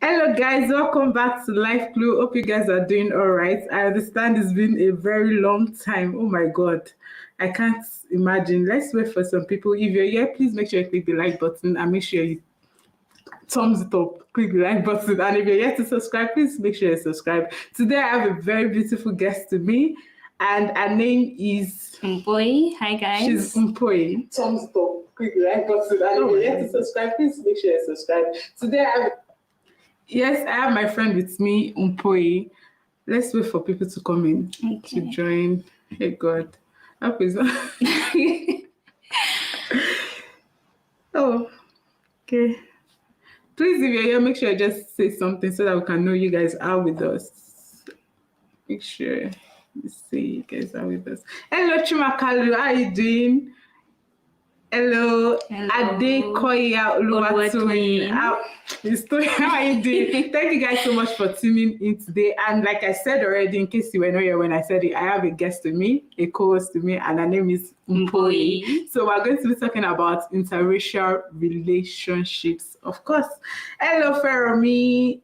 Hello guys, welcome back to Life Clue. Hope you guys are doing all right. I understand it's been a very long time. Oh my god, I can't imagine. Let's wait for some people. If you're here, please make sure you click the like button and make sure you thumbs it up, click the like button. And if you're yet to subscribe, please make sure you subscribe. Today I have a very beautiful guest to me, and her name is Umpoy. Hi guys. She's Umpoy. Thumbs it up, click the like button. And if you're yet to subscribe, please make sure you subscribe. Today I have my friend with me, Umpoy. Let's wait for people to come in to join. Hey God. Oh, okay. Please, if you're here, make sure you just say something so that we can know you guys are with us. Make sure you say you guys are with us. Hello, Chimakalu. How are you doing? Hello. Adekoya Oluwatoyin. How are you doing? Thank you guys so much for tuning in today. And like I said already, in case you were not here when I said it, I have a guest to me, a co-host to me, and her name is Umpoy. So we're going to be talking about interracial relationships. Of course. Hello, Feromi.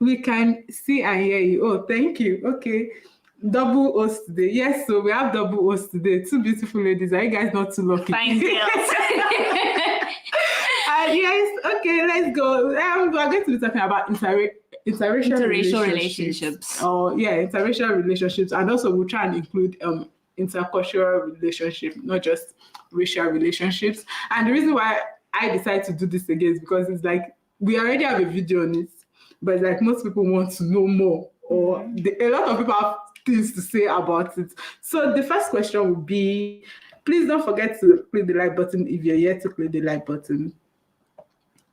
We can see and hear you. Oh, thank you. Okay. Double host today. Yes, so we have double host today. Two beautiful ladies. Are you guys not too lucky? Fine girls. Yes, okay, let's go. We're going to be talking about interracial relationships. Oh, yeah, interracial relationships. And also we'll try and include intercultural relationship, not just racial relationships. And the reason why I decided to do this again is because it's like we already have a video on it, but it's like most people want to know more, or a lot of people have things to say about it. So the first question would be, please don't forget to click the like button if you're yet to click the like button.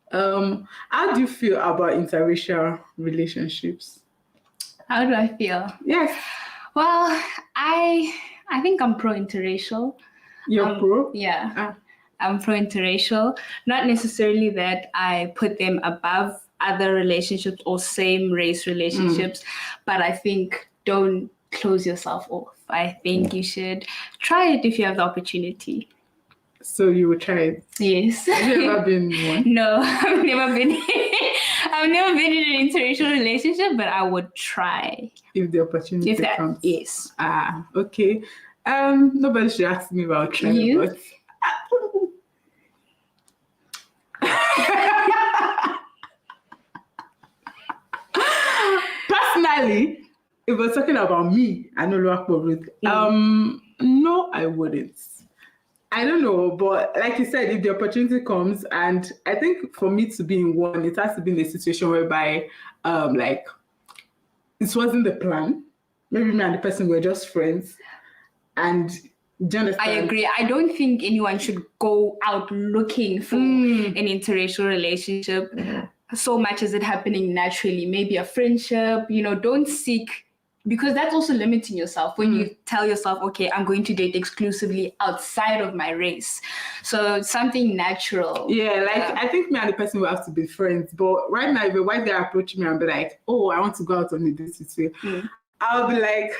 How do you feel about interracial relationships? How do I feel? Yes. Well, I think I'm pro interracial. You're pro? Yeah. I'm pro interracial. Not necessarily that I put them above other relationships or same race relationships, but I think don't close yourself off. I think you should try it if you have the opportunity. So you would try it? Yes. Have you ever been in one? No, I've never been in an interracial relationship, but I would try. If the opportunity comes. Yes. Okay. Nobody should ask me about trying, you? But personally, if we're talking about me, I know no, I wouldn't. I don't know, but like you said, if the opportunity comes, and I think for me to be in one, it has to be in a situation whereby, like, it wasn't the plan. Maybe me and the person were just friends, and do you understand? I agree. I don't think anyone should go out looking for an interracial relationship so much as it happening naturally. Maybe a friendship, don't seek, because that's also limiting yourself when you tell yourself, okay, I'm going to date exclusively outside of my race. So something natural. Yeah, I think me and the person will have to be friends. But right now, if a white guy approach me and be like, oh, I want to go out on a date with you, I'll be like,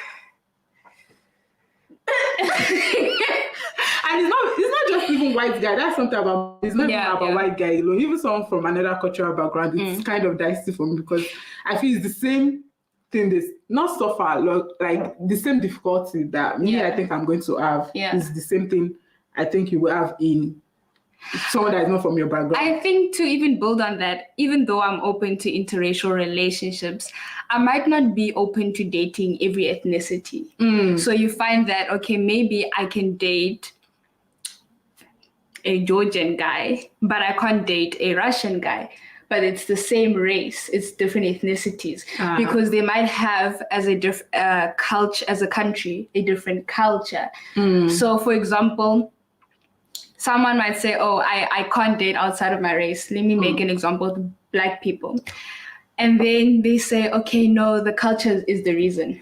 and it's not just even white guy. That's something about, it's not even about white guy alone. Even someone from another cultural background, it's kind of dicey for me, because I feel it's the same thing, this not suffer, like the same difficulty that me I think I'm going to have is the same thing I think you will have in someone that is not from your background. I think to even build on that, even though I'm open to interracial relationships, I might not be open to dating every ethnicity. So you find that, okay, maybe I can date a Georgian guy, but I can't date a Russian guy. But it's the same race, it's different ethnicities, because they might have as a culture, as a country, a different culture. So for example, someone might say, oh, I can't date outside of my race. Let me make an example of Black people. And then they say, okay, no, the culture is the reason.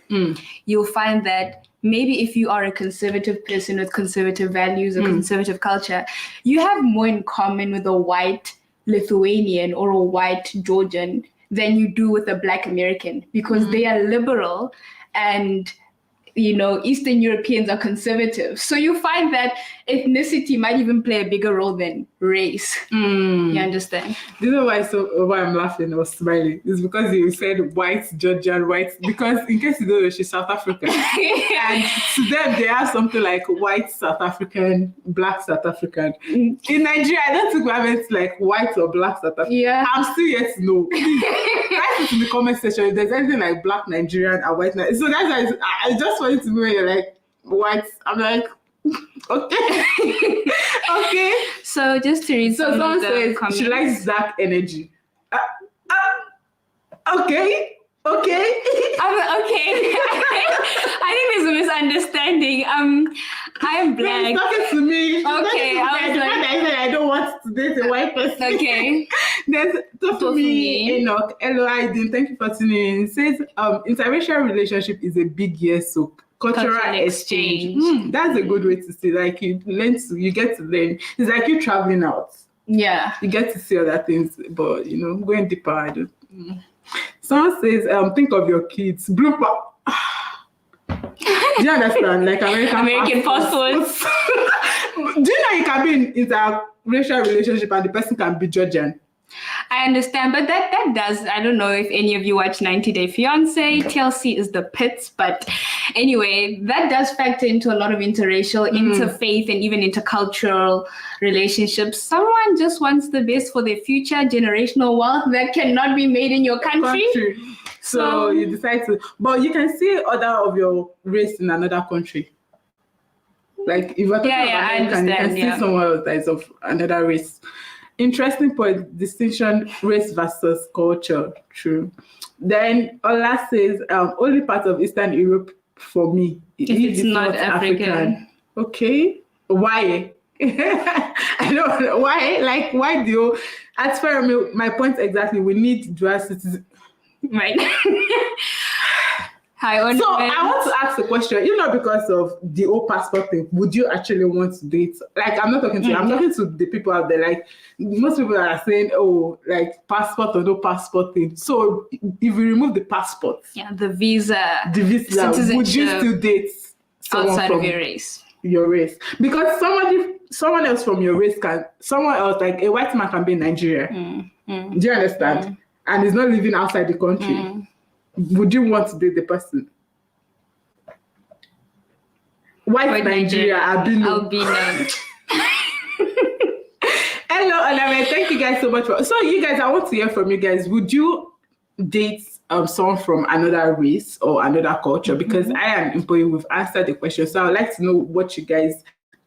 You'll find that maybe if you are a conservative person with conservative values or conservative culture, you have more in common with a white Lithuanian or a white Georgian than you do with a Black American, because they are liberal and Eastern Europeans are conservative. So you find that ethnicity might even play a bigger role than race. You understand? Do you know why I'm laughing or smiling? It's because you said white Georgian, white, because in case you don't know, she's South African. And to them, they have something like white South African, black South African. In Nigeria, I don't think we have it like white or black South African. Yeah. I'm still yet to know. Write it in the comment section if there's anything like black Nigerian or white Nigerian. So that's why I just want you to know when you're like white. I'm like, okay. Okay. So just to read So someone says comments. she likes dark energy. Okay. Okay. I think there's a misunderstanding. I am black. She's talking to me. Okay, I was like, I don't want to date a white person. Okay. There's Tofumi Enoch. Hello, Aiden. Thank you for tuning in. It says interracial relationship is a big yes, so cultural exchange. That's a good way to say. Like you get to learn. It's like you traveling out. Yeah. You get to see other things, but going deeper. I don't. Someone says, think of your kids. Blooper. Do you understand? Like American passports. Do you know you can be in interracial relationship and the person can be Georgian? I understand, but that does, I don't know if any of you watch 90 Day Fiancé. TLC is the pits, but anyway, that does factor into a lot of interracial, interfaith, and even intercultural relationships. Someone just wants the best for their future, generational wealth that cannot be made in your country. So you decide to, but you can see other of your race in another country. Like if you're talking about American, you can see someone else that is of another race. Interesting point, distinction, race versus culture. True. Then Ola says, only part of Eastern Europe for me. If it's not African. Okay. Why? I don't know. Why? Like, why do you, as far as my point exactly, we need dual citizenship. Right. So I want to ask a question, because of the old passport thing, would you actually want to date? Like, I'm not talking to you, I'm talking to the people out there. Like, most people are saying, oh, like passport or no passport thing. So if we remove the passport, the visa, would you still date someone outside from of your race? Your race? Because someone else from your race someone else, like a white man can be in Nigeria. Do you understand? And he's not living outside the country. Would you want to date the person? White Nigeria, albino. Hello, Olave. Thank you guys so much so you guys, I want to hear from you guys. Would you date someone from another race or another culture? Because I am employee, we've answered the question. So I'd like to know what you guys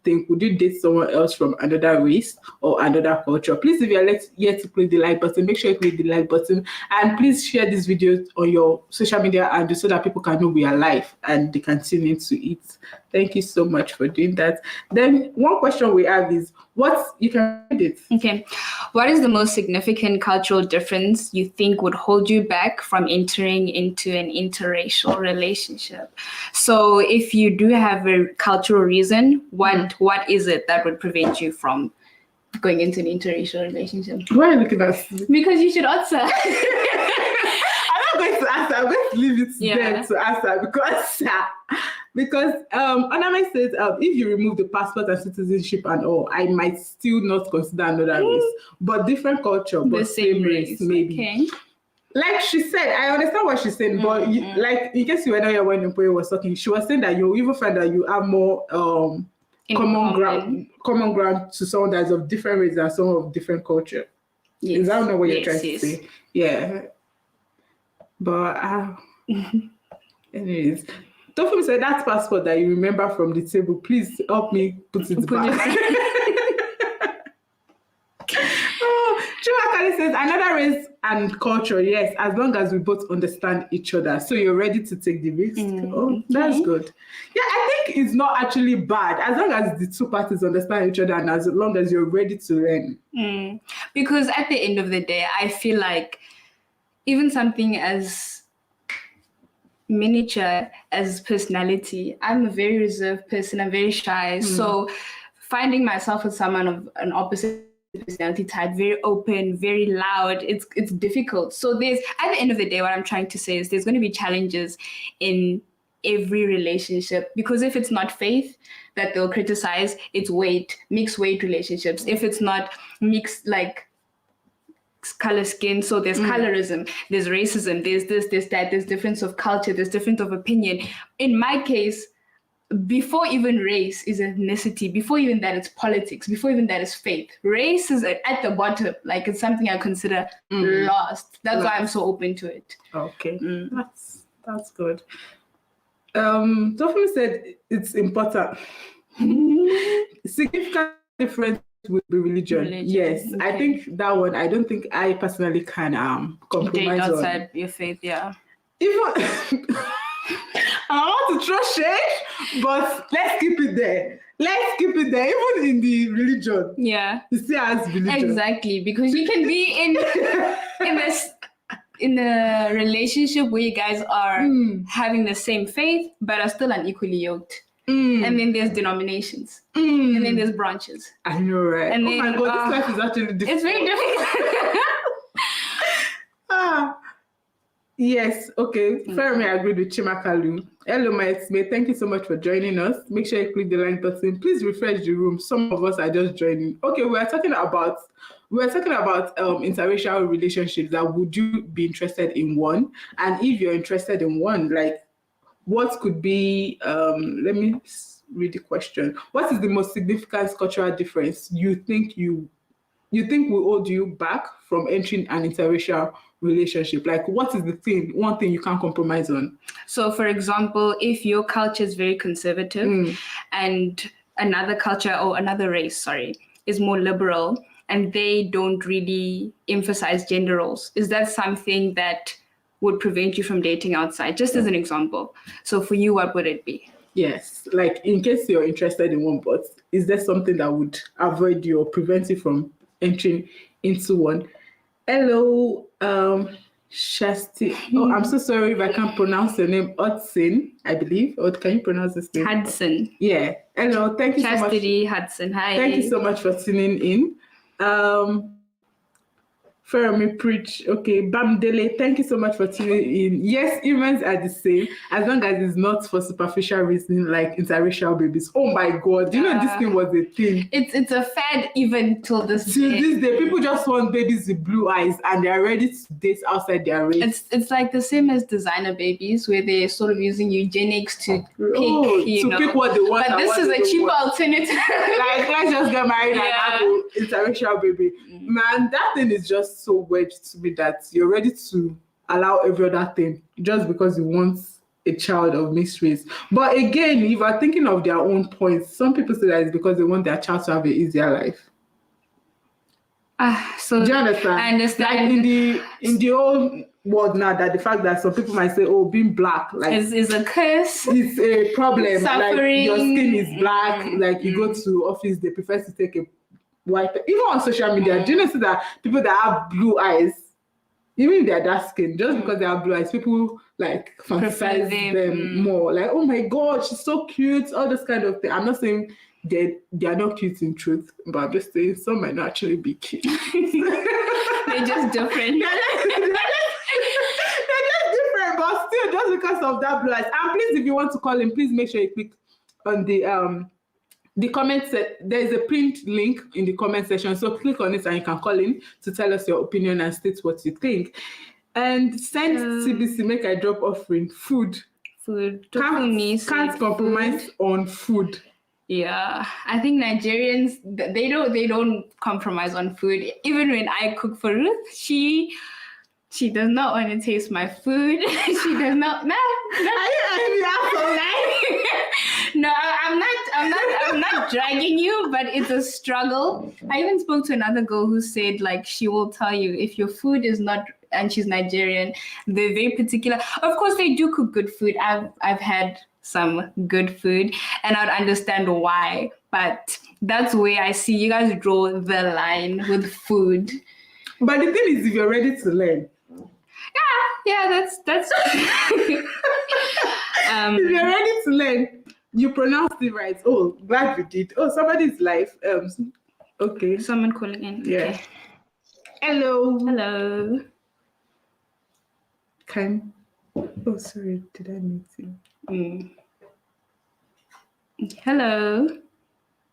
think. Would you date someone else from another race or another culture? Please, if you're yet to click the like button, make sure you click the like button, and please share this video on your social media and so that people can know we are live and they can tune in to it. Thank you so much for doing that. Then one question we have is, you can read it. Okay. What is the most significant cultural difference you think would hold you back from entering into an interracial relationship? So if you do have a cultural reason, what is it that would prevent you from going into an interracial relationship? Why are you looking at me? Because you should answer. I'm not going to answer. I'm going to leave it to them to answer because Oname says if you remove the passport and citizenship and all, I might still not consider another race, but different culture, but the same race maybe. Okay. Like she said, I understand what she's saying, but like in case you were not here when Mpoye was talking, she was saying that you even find that you have more common ground to someone that's of different race and someone of different culture. Yes. Is that not what you're trying to say? Yeah. But anyways, Tofumi said that passport that you remember from the table, please help me put it back. Chumakali says another race and culture, yes, as long as we both understand each other. So you're ready to take the risk. That's good. Yeah, I think it's not actually bad as long as the two parties understand each other and as long as you're ready to learn. Because at the end of the day, I feel like even something as miniature as personality, I'm a very reserved person. I'm very shy. So finding myself with someone of an opposite personality type, very open, very loud, it's difficult. So at the end of the day, what I'm trying to say is there's going to be challenges in every relationship, because if it's not faith that they'll criticize, it's mixed weight relationships. If it's not mixed, like color skin, so there's colorism, there's racism, there's this, there's that, there's difference of culture, there's difference of opinion. In my case, before even race is ethnicity, before even that it's politics, before even that is faith. Race is at the bottom, like it's something I consider lost. That's why I'm so open to it. Okay, that's good. Tofumi said it's important. Significant difference with the religion. Yes, okay. I think that one, I don't think I personally can compromise date outside your faith, yeah. Even I want to throw shade, but let's keep it there. Let's keep it there, even in the religion. Yeah. You see as religion. Exactly, because you can be in a relationship where you guys are having the same faith, but are still unequally yoked. And then there's denominations. And then there's branches. I know, right? And oh my God, this life is actually difficult. It's very difficult. Yes, okay. Fermi, I agreed with Chimakalu. Hello, my mate. Thank you so much for joining us. Make sure you click the like button. Please refresh the room. Some of us are just joining. Okay, we're talking about interracial relationships. That would you be interested in one? And if you're interested in one, like what could be? Let me read the question. What is the most significant cultural difference you think will hold you back from entering an interracial relationship? Like, what is one thing you can't compromise on? So, for example, if your culture is very conservative and another culture or another race, is more liberal and they don't really emphasize gender roles, is that something that would prevent you from dating outside? Just as an example. So for you, what would it be? Yes, like in case you're interested in one, but is there something that would avoid you or prevent you from entering into one? Hello, Shasti. Oh, I'm so sorry if I can't pronounce your name. Hudson, I believe. Or can you pronounce this name? Hudson. Yeah. Hello. Thank you Chastity, so much. Hudson. Hi. Thank you so much for tuning in. Fermi Preach. Okay, Bamdele, thank you so much for tuning in. Yes, humans are the same as long as it's not for superficial reason like interracial babies. Oh my God, you know this thing was a thing. It's a fad even till this day. Till this day, people just want babies with blue eyes and they're ready to date outside their race. It's like the same as designer babies where they're sort of using eugenics to pick what they want. But this is a cheaper alternative. Like, let's just get married and have an interracial baby. Man, that thing is just so weird to me that you're ready to allow every other thing just because you want a child of mixed race. But again, if you're thinking of their own points, some people say that it's because they want their child to have an easier life. So do you understand? I understand. Like in the old world now, that the fact that some people might say, "Oh, being black like is a curse. It's a problem. Suffering. Like your skin is black. Like you go to office, they prefer to take a white. Even on social media, do you know that people that have blue eyes, even if they're dark skin, just because they have blue eyes, people like fantasize them more. Like, oh my God, she's so cute. All this kind of thing. I'm not saying they are not cute in truth, but I'm just saying some might not actually be cute. They're just different. They're just different, but still, just because of that blue eyes. And please, if you want to call in, please make sure you click on the comment. There is a pinned link in the comment section, so click on it and you can call in to tell us your opinion and state what you think. And send TBC, make I drop offering food. Can't compromise on food. Yeah, I think Nigerians, they don't compromise on food. Even when I cook for Ruth, she does not want to taste my food. She does not. No. No, I'm not dragging you, but it's a struggle. I even spoke to another girl who said like she will tell you if your food is not, and she's Nigerian, they're very particular. Of course, they do cook good food. I've had some good food and I'd understand why, but that's where I see you guys draw the line with food. But the thing is, if you're ready to learn, that's if you're ready to learn, you pronounced it right. Oh, glad you did. Oh, somebody's live. Okay, someone calling in. Yeah. Okay. Hello. Oh, sorry, did I meet you? Hello.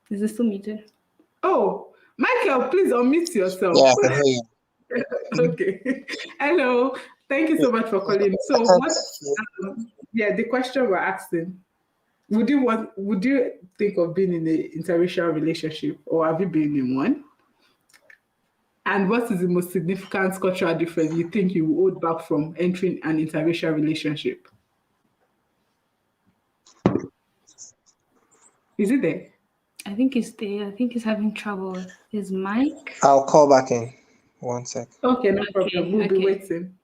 Is this still muted? Oh, Michael, please unmute yourself. Yeah, I can hear you. Okay. Hello. Thank you so much for calling. So what? The question we're asking: Would you think of being in an interracial relationship, or have you been in one? And what is the most significant cultural difference you think you will hold back from entering an interracial relationship? Is it there? I think he's there. I think he's having trouble with his mic. I'll call back in 1 sec. Okay, no problem. We'll be waiting.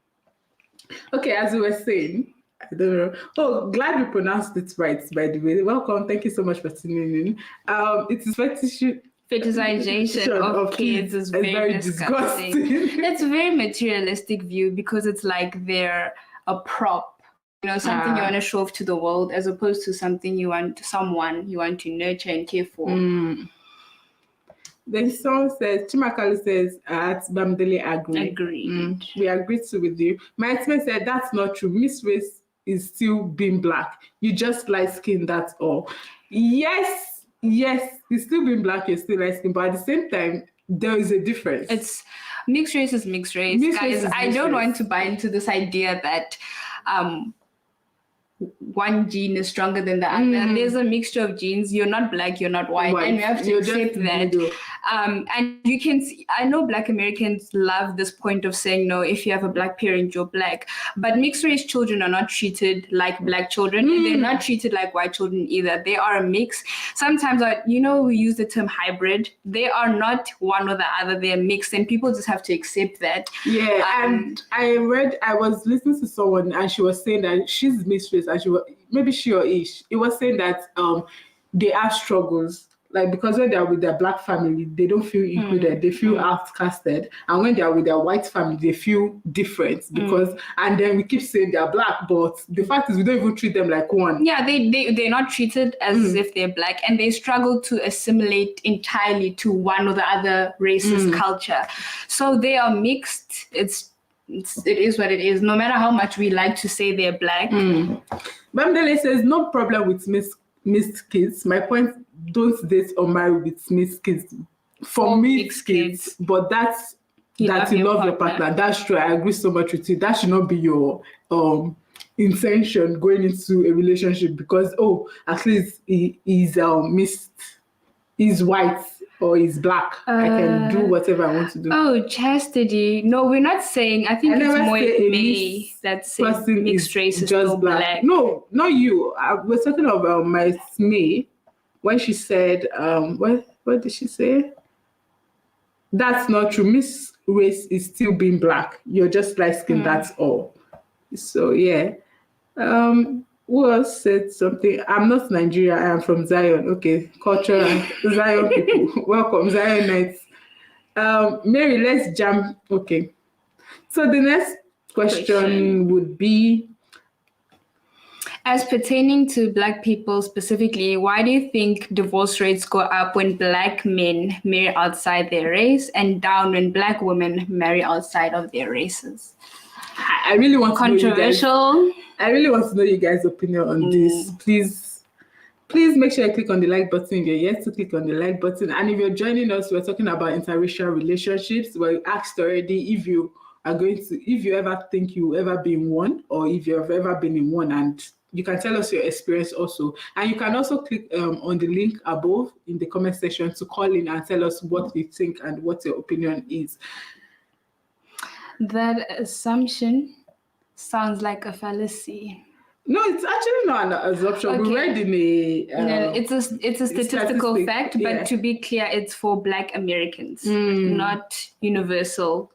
Okay, as we were saying, I don't know. Oh, glad you pronounced it right, by the way. Welcome. Thank you so much for tuning in. It is fetishization of kids is very disgusting. It's a very materialistic view because it's like they're a prop. Something you want to show off to the world as opposed to someone you want to nurture and care for. The song says, Chimakali says, at Bamdele agree. Agreed. We agree with you. My husband said, that's not true. Miss Race is still being black. You just light skin, that's all. Yes, it's still being black, you're still light skin, but at the same time, there is a difference. It's mixed race is mixed race. Guys, I don't want to buy into this idea that one gene is stronger than the other. There's a mixture of genes. You're not black, you're not white. And you have to accept that. And you can see, I know Black Americans love this point of saying, no, if you have a black parent, you're black. But mixed race children are not treated like black children. And they're not treated like white children either. They are a mix. Sometimes, we use the term hybrid. They are not one or the other. They're mixed. And people just have to accept that. Yeah, and I was listening to someone and she was saying that she's mixed race. And maybe she or ish. It was saying that they have struggles. Like, because when they're with their black family, they don't feel included. They feel outcasted. And when they're with their white family, they feel different. And then we keep saying they're black, but the fact is we don't even treat them like one. Yeah, they're not treated as if they're black, and they struggle to assimilate entirely to one or the other race's culture. So they are mixed. It is what it is. No matter how much we like to say they're black. Bamdele says, no problem with mixed kids. My point, don't date or marry with mixed kids. For mixed kids, but that's that you love your partner. That's true. I agree so much with you. That should not be your intention going into a relationship because at least he's mixed, he's white or he's black. I can do whatever I want to do. Oh, chastity. No, we're not saying. I think it's more May that says mixed race is just black. No, not you. We're talking about my May when she said, what did she say? That's not true. Miss Race is still being black. You're just light skin, that's all. So, yeah. Who else said something? I'm not Nigeria. I am from Zion. Okay, culture Zion people. Welcome, Zionites. Mary, let's jump. Okay. So the next question would be, as pertaining to Black people specifically, why do you think divorce rates go up when Black men marry outside their race and down when Black women marry outside of their races? I really want controversial. To know you guys, I really want to know you guys' opinion on this. Please make sure you click on the like button if you're yet to click on the like button. And if you're joining us, we're talking about interracial relationships. We asked already if you ever think you ever been in one, or if you've ever been in one, and you can tell us your experience also. And you can also click on the link above in the comment section to call in and tell us what you think and what your opinion is. That assumption sounds like a fallacy. No, it's actually not an assumption. Okay. We read in a... no, it's a statistical fact, but to be clear, it's for Black Americans, not universal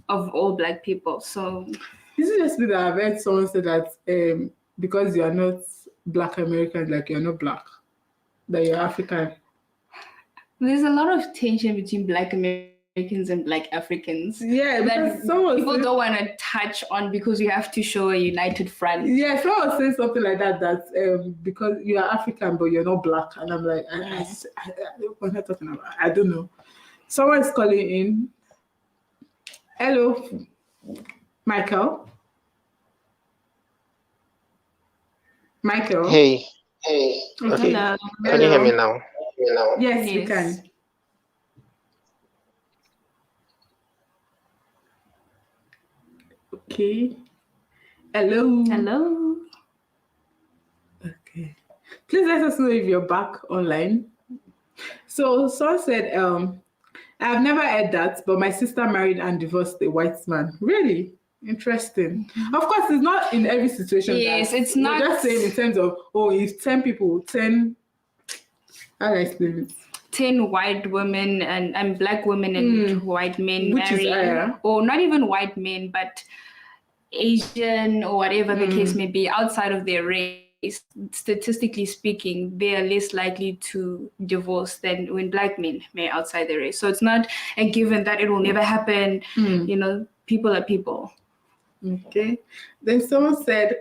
of all Black people. So... Is it just that I've heard someone say that because you are not Black American, like you're not Black, that you're African? There's a lot of tension between Black Americans and Black Africans. Yeah, that people don't want to touch on because you have to show a united front. Yeah, someone was saying something like that because you are African but you're not Black, and I'm like, what am I talking about? I don't know. Someone is calling in. Hello, Michael. Michael. Hey, Okay. Hello. can you hear me now? Yes, we Yes. can. Okay. Hello. Hello. Okay. Please let us know if you're back online. So someone said, I've never heard that, but my sister married and divorced a white man. Really? Interesting. Of course, it's not in every situation. Yes, that- it's we're not- just saying in terms of, if 10 people, 10, how do I explain it? 10 white women and black women and white men Which is marrying, higher. or not even white men, but Asian or whatever the case may be, outside of their race, statistically speaking, they are less likely to divorce than when black men marry outside their race. So it's not a given that it will never happen. You know, people are people. Okay. Then someone said,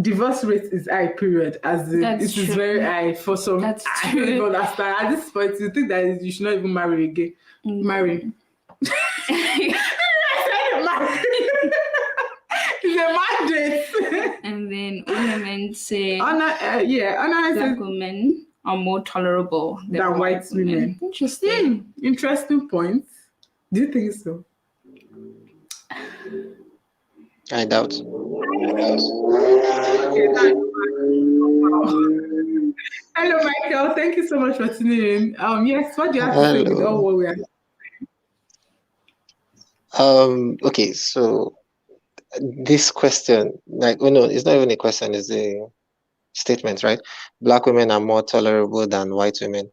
divorce rate is high, period. As in, That's it is true. very high for some. That's I don't true. even understand. At this point, you think that you should not even marry again. Marry. It's a mandate. And then ornament say Honor black says women are more tolerable than white women. Interesting. Interesting point. Do you think so? I doubt. Hello, Michael. Thank you so much for tuning in. Yes, what do you have to say with all what we are? Okay, so this question, like, oh no, it's not even a question, it's a statement, right? Black women are more tolerable than white women.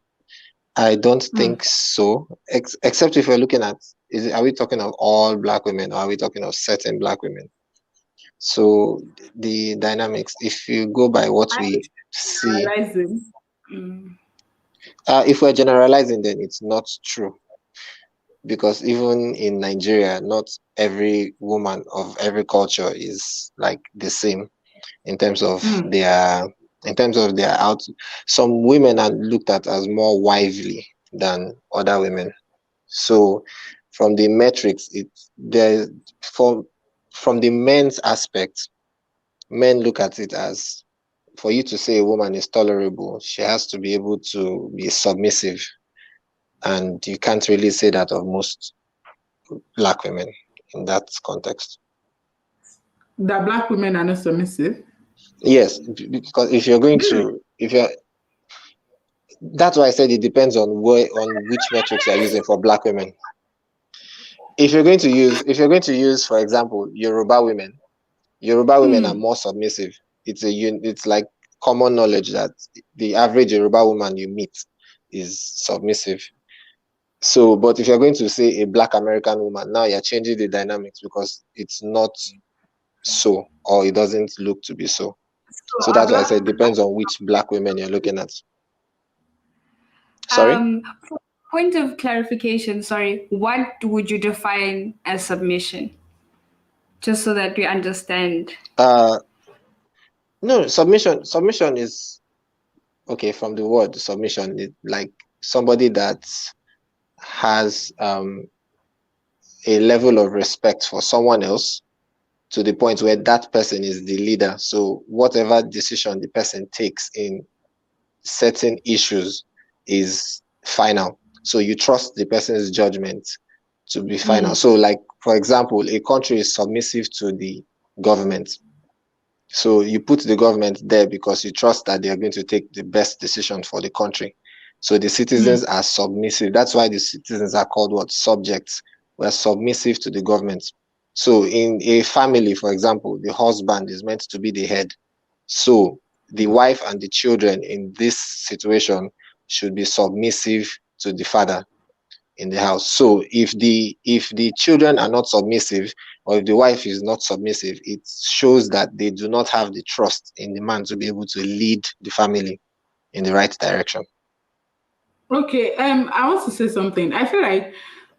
I don't think so, except if we're looking at, are we talking of all black women or are we talking of certain black women? So the dynamics, if you go by what we see, if we're generalizing, then it's not true. Because even in Nigeria, not every woman of every culture is like the same in terms of their out. Some women are looked at as more wively than other women. So from the metrics, from the men's aspect, men look at it as, for you to say a woman is tolerable, she has to be able to be submissive. And you can't really say that of most black women in that context. That black women are not submissive? Yes, because if you're going to, that's why I said it depends on which metrics you're using for black women. If you're going to use, for example, Yoruba women are more submissive. It's like common knowledge that the average Yoruba woman you meet is submissive. So, but if you're going to say a black American woman, now you're changing the dynamics because it's not so, or it doesn't look to be so. So that's why I said it depends on which black women you're looking at. Sorry? Point of clarification, sorry. What would you define as submission? Just so that we understand. No, submission is, okay, from the word submission, it's like somebody that has a level of respect for someone else to the point where that person is the leader. So whatever decision the person takes in certain issues is final. So you trust the person's judgment to be final. So, like, for example, a country is submissive to the government. So you put the government there because you trust that they are going to take the best decision for the country. So the citizens are submissive. That's why the citizens are called what? Subjects. We're submissive to the government. So in a family, for example, the husband is meant to be the head. So the wife and the children in this situation should be submissive to the father in the house. So if the children are not submissive, or if the wife is not submissive, it shows that they do not have the trust in the man to be able to lead the family in the right direction. Okay, I want to say something. I feel like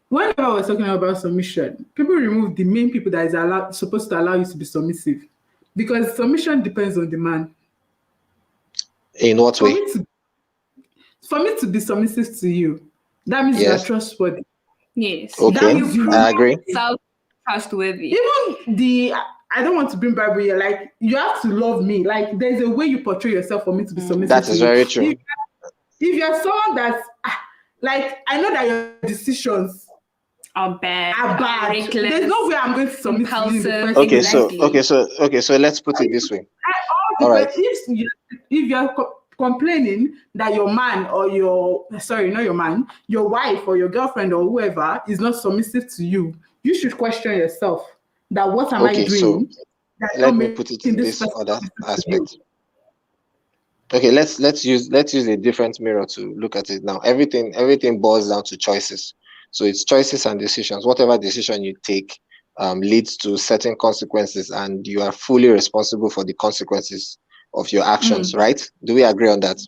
whenever I was talking about submission, people remove the main people that is supposed to allow you to be submissive, because submission depends on the man. In what way? For me to be submissive to you, that means you are trustworthy. Yes. Okay, I agree. Self-trustworthy. Even I don't want to bring Bible here. Like, you have to love me. Like, there's a way you portray yourself for me to be submissive That to is you. very true. If you're someone that's like, I know that your decisions are bad. Reckless, there's no way I'm going to submit to you in the first Okay, Exactly. so let's put it this way. All right. If you're complaining that your man or your wife or your girlfriend or whoever is not submissive to you, you should question yourself that what am I Okay, so doing that's let not me put it in making this this person other submissive to you? aspect. Okay, let's use a different mirror to look at it now. Everything boils down to choices. So it's choices and decisions. Whatever decision you take leads to certain consequences, and you are fully responsible for the consequences of your actions, right? Do we agree on that?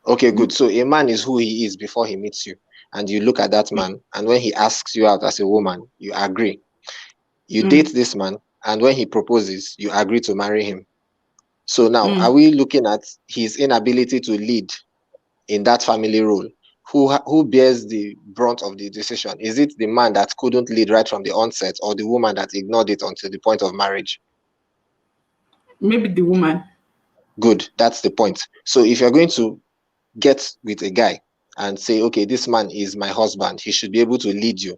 Okay, good. So a man is who he is before he meets you, and you look at that man, and when he asks you out as a woman, you agree. You date this man, and when he proposes, you agree to marry him. So now, are we looking at his inability to lead in that family role? Who bears the brunt of the decision? Is it the man that couldn't lead right from the onset, or the woman that ignored it until the point of marriage? Maybe the woman. Good, that's the point. So if you're going to get with a guy and say, okay, this man is my husband, he should be able to lead you.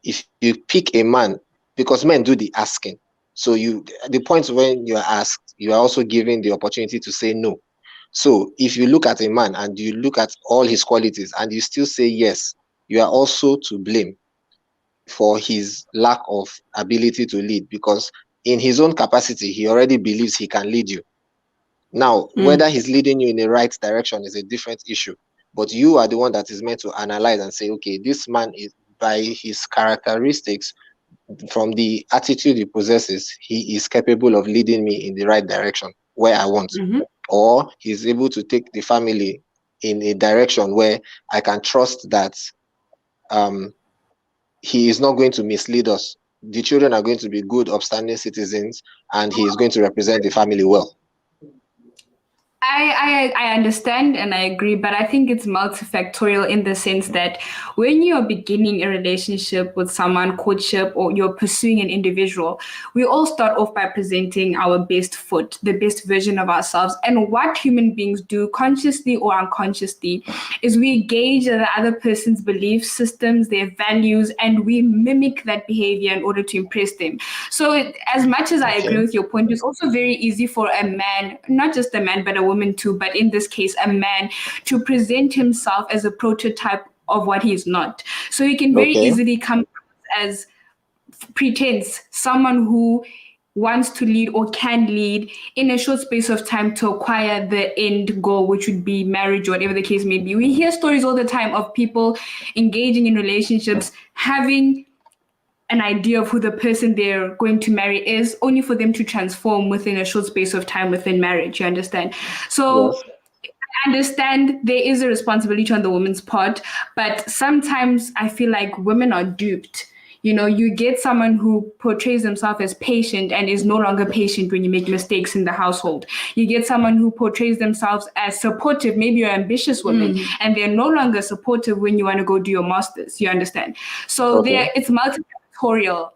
If you pick a man, because men do the asking, so the point when you are asked, you are also given the opportunity to say no. So if you look at a man and you look at all his qualities and you still say yes, you are also to blame for his lack of ability to lead, because in his own capacity, he already believes he can lead you. Now, whether he's leading you in the right direction is a different issue, but you are the one that is meant to analyze and say, okay, this man is, by his characteristics, from the attitude he possesses, he is capable of leading me in the right direction where I want, or he's able to take the family in a direction where I can trust that he is not going to mislead us. The children are going to be good, upstanding citizens, and he is going to represent the family well. I understand and I agree, but I think it's multifactorial in the sense that when you're beginning a relationship with someone, courtship, or you're pursuing an individual, we all start off by presenting our best foot, the best version of ourselves. And what human beings do, consciously or unconsciously, is we gauge the other person's belief systems, their values, and we mimic that behavior in order to impress them. So as much as I agree with your point, it's also very easy for a man, not just a man, but a woman too, but in this case, a man, to present himself as a prototype of what he's not. So he can very easily come as pretense, someone who wants to lead or can lead in a short space of time to acquire the end goal, which would be marriage or whatever the case may be. We hear stories all the time of people engaging in relationships, having an idea of who the person they're going to marry is, only for them to transform within a short space of time within marriage, you understand? So I understand there is a responsibility on the woman's part, but sometimes I feel like women are duped. You know, you get someone who portrays themselves as patient and is no longer patient when you make mistakes in the household. You get someone who portrays themselves as supportive, maybe you're ambitious women, and they're no longer supportive when you want to go do your master's, you understand? So it's multifactorial.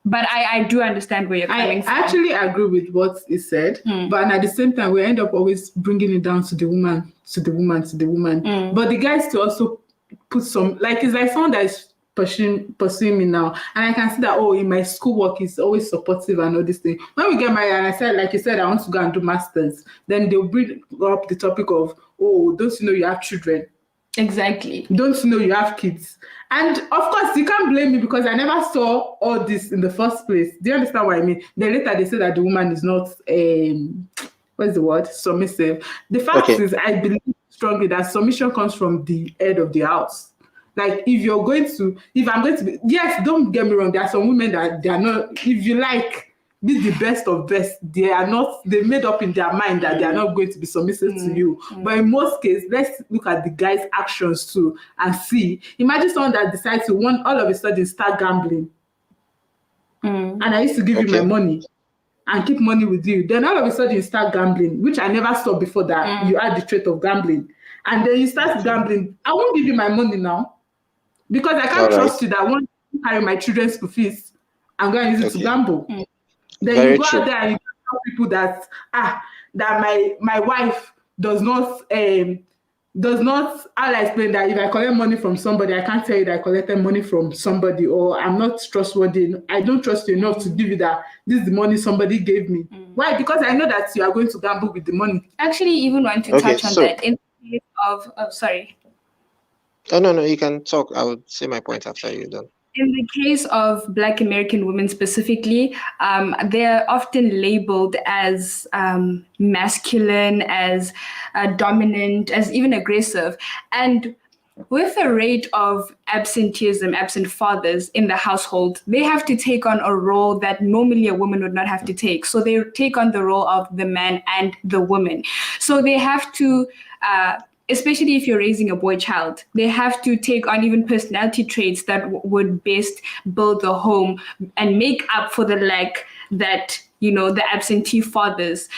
But I do understand where you're coming from. I actually agree with what is said, but at the same time, we end up always bringing it down to the woman, to the woman, to the woman. But the guys to also put some, like, it's like someone that is pursuing me now, and I can see that, in my schoolwork is always supportive and all this thing. When we get married, and I said, like you said, I want to go and do masters, then they'll bring up the topic of, don't you know you have children? Exactly. Don't you know you have kids? And of course, you can't blame me because I never saw all this in the first place. Do you understand what I mean? Then later they say that the woman is not, what's the word? Submissive. The fact is, I believe strongly that submission comes from the head of the house. Like, if I'm going to be, yes, don't get me wrong, there are some women that they are not, if you like, be the best of best, they made up in their mind that they are not going to be submissive to you. But in most cases, let's look at the guy's actions too and see. Imagine someone that decides to all of a sudden start gambling. And I used to give you my money and keep money with you. Then all of a sudden you start gambling, which I never saw before that you had the trait of gambling. And then you start gambling. I won't give you my money now because I can't trust you that I won't carry my children's school fees. I'm going to use it to Okay. gamble. Then you Very go true. out there and you tell people that my wife does not I'll explain that if I collect money from somebody, I can't tell you that I collected money from somebody, or I'm not trustworthy. I don't trust you enough to give you that this is the money somebody gave me. Why? Because I know that you are going to gamble with the money. Actually, even want to Okay, touch on so that in the case of, oh, sorry. oh no, you can talk. I would say my point after you're done. In the case of Black American women specifically, they're often labeled as masculine, as dominant, as even aggressive. And with the rate of absenteeism, absent fathers in the household, they have to take on a role that normally a woman would not have to take. So they take on the role of the man and the woman. So they have to, especially if you're raising a boy child, they have to take on even personality traits that would best build the home and make up for the lack that, the absentee fathers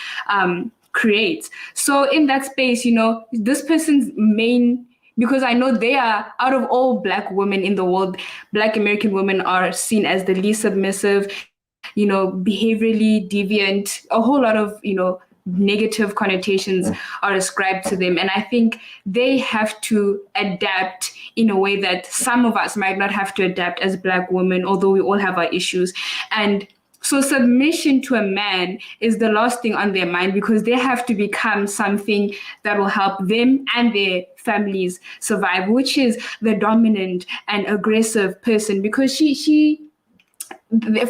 create. So in that space, this person's main, because I know they are, out of all Black women in the world, Black American women are seen as the least submissive, behaviorally deviant, a whole lot of, negative connotations are ascribed to them. And I think they have to adapt in a way that some of us might not have to adapt as Black women, although we all have our issues. And so submission to a man is the last thing on their mind, because they have to become something that will help them and their families survive, which is the dominant and aggressive person. Because she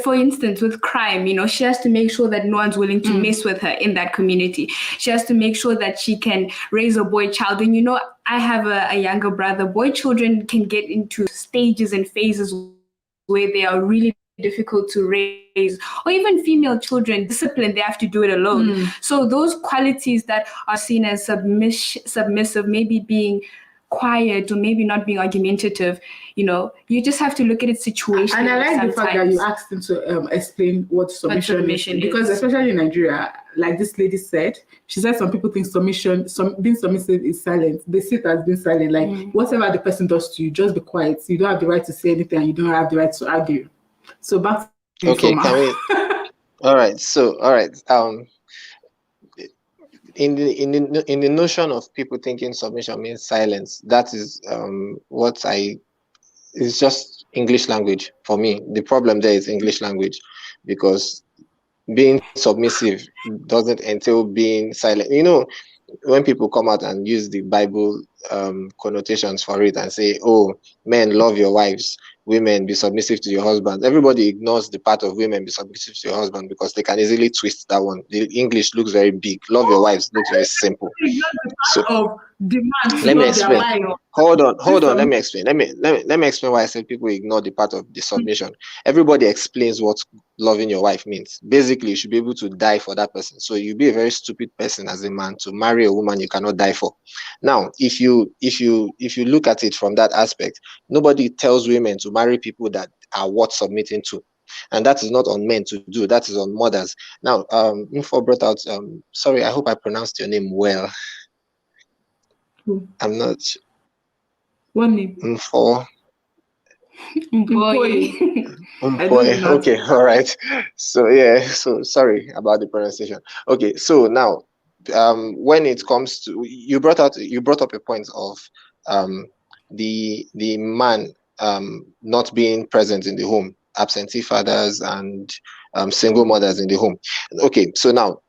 for instance, with crime, she has to make sure that no one's willing to mess with her in that community. She has to make sure that she can raise a boy child. And, I have a younger brother. Boy children can get into stages and phases where they are really difficult to raise, or even female children, discipline, they have to do it alone. So those qualities that are seen as submissive, maybe being quiet or maybe not being argumentative, you just have to look at it situationally. And I like sometimes. the fact that you asked him to explain what submission is, because especially in Nigeria, like this lady said, she said some people think being submissive is silent. They see it as being silent, like whatever the person does to you, just be quiet. You don't have the right to say anything, and you don't have the right to argue. So back to you, Okay, can we? All right. So, all right. In the notion of people thinking submission means silence, that is it's just English language for me. The problem there is English language, because being submissive doesn't entail being silent. When people come out and use the Bible connotations for it and say, oh, men, love your wives, women, be submissive to your husbands, everybody ignores the part of women, be submissive to your husband, because they can easily twist that one. The English looks very big. Love your wives looks very simple. So of demand to let me love their explain. wife. Hold on. Let me explain. Let me explain why I said people ignore the part of the submission. Everybody explains what loving your wife means. Basically, you should be able to die for that person. So you'd be a very stupid person as a man to marry a woman you cannot die for. Now, if you look at it from that aspect, nobody tells women to marry people that are worth submitting to. And that is not on men to do. That is on mothers. Now, Info brought out. Sorry, I hope I pronounced your name well. I'm not. What name? Info. Boy. Boy. Okay, all right. So yeah, so sorry about the pronunciation. Okay, so now, when it comes to, you brought up a point of the man not being present in the home, absentee fathers and single mothers in the home. Okay, so now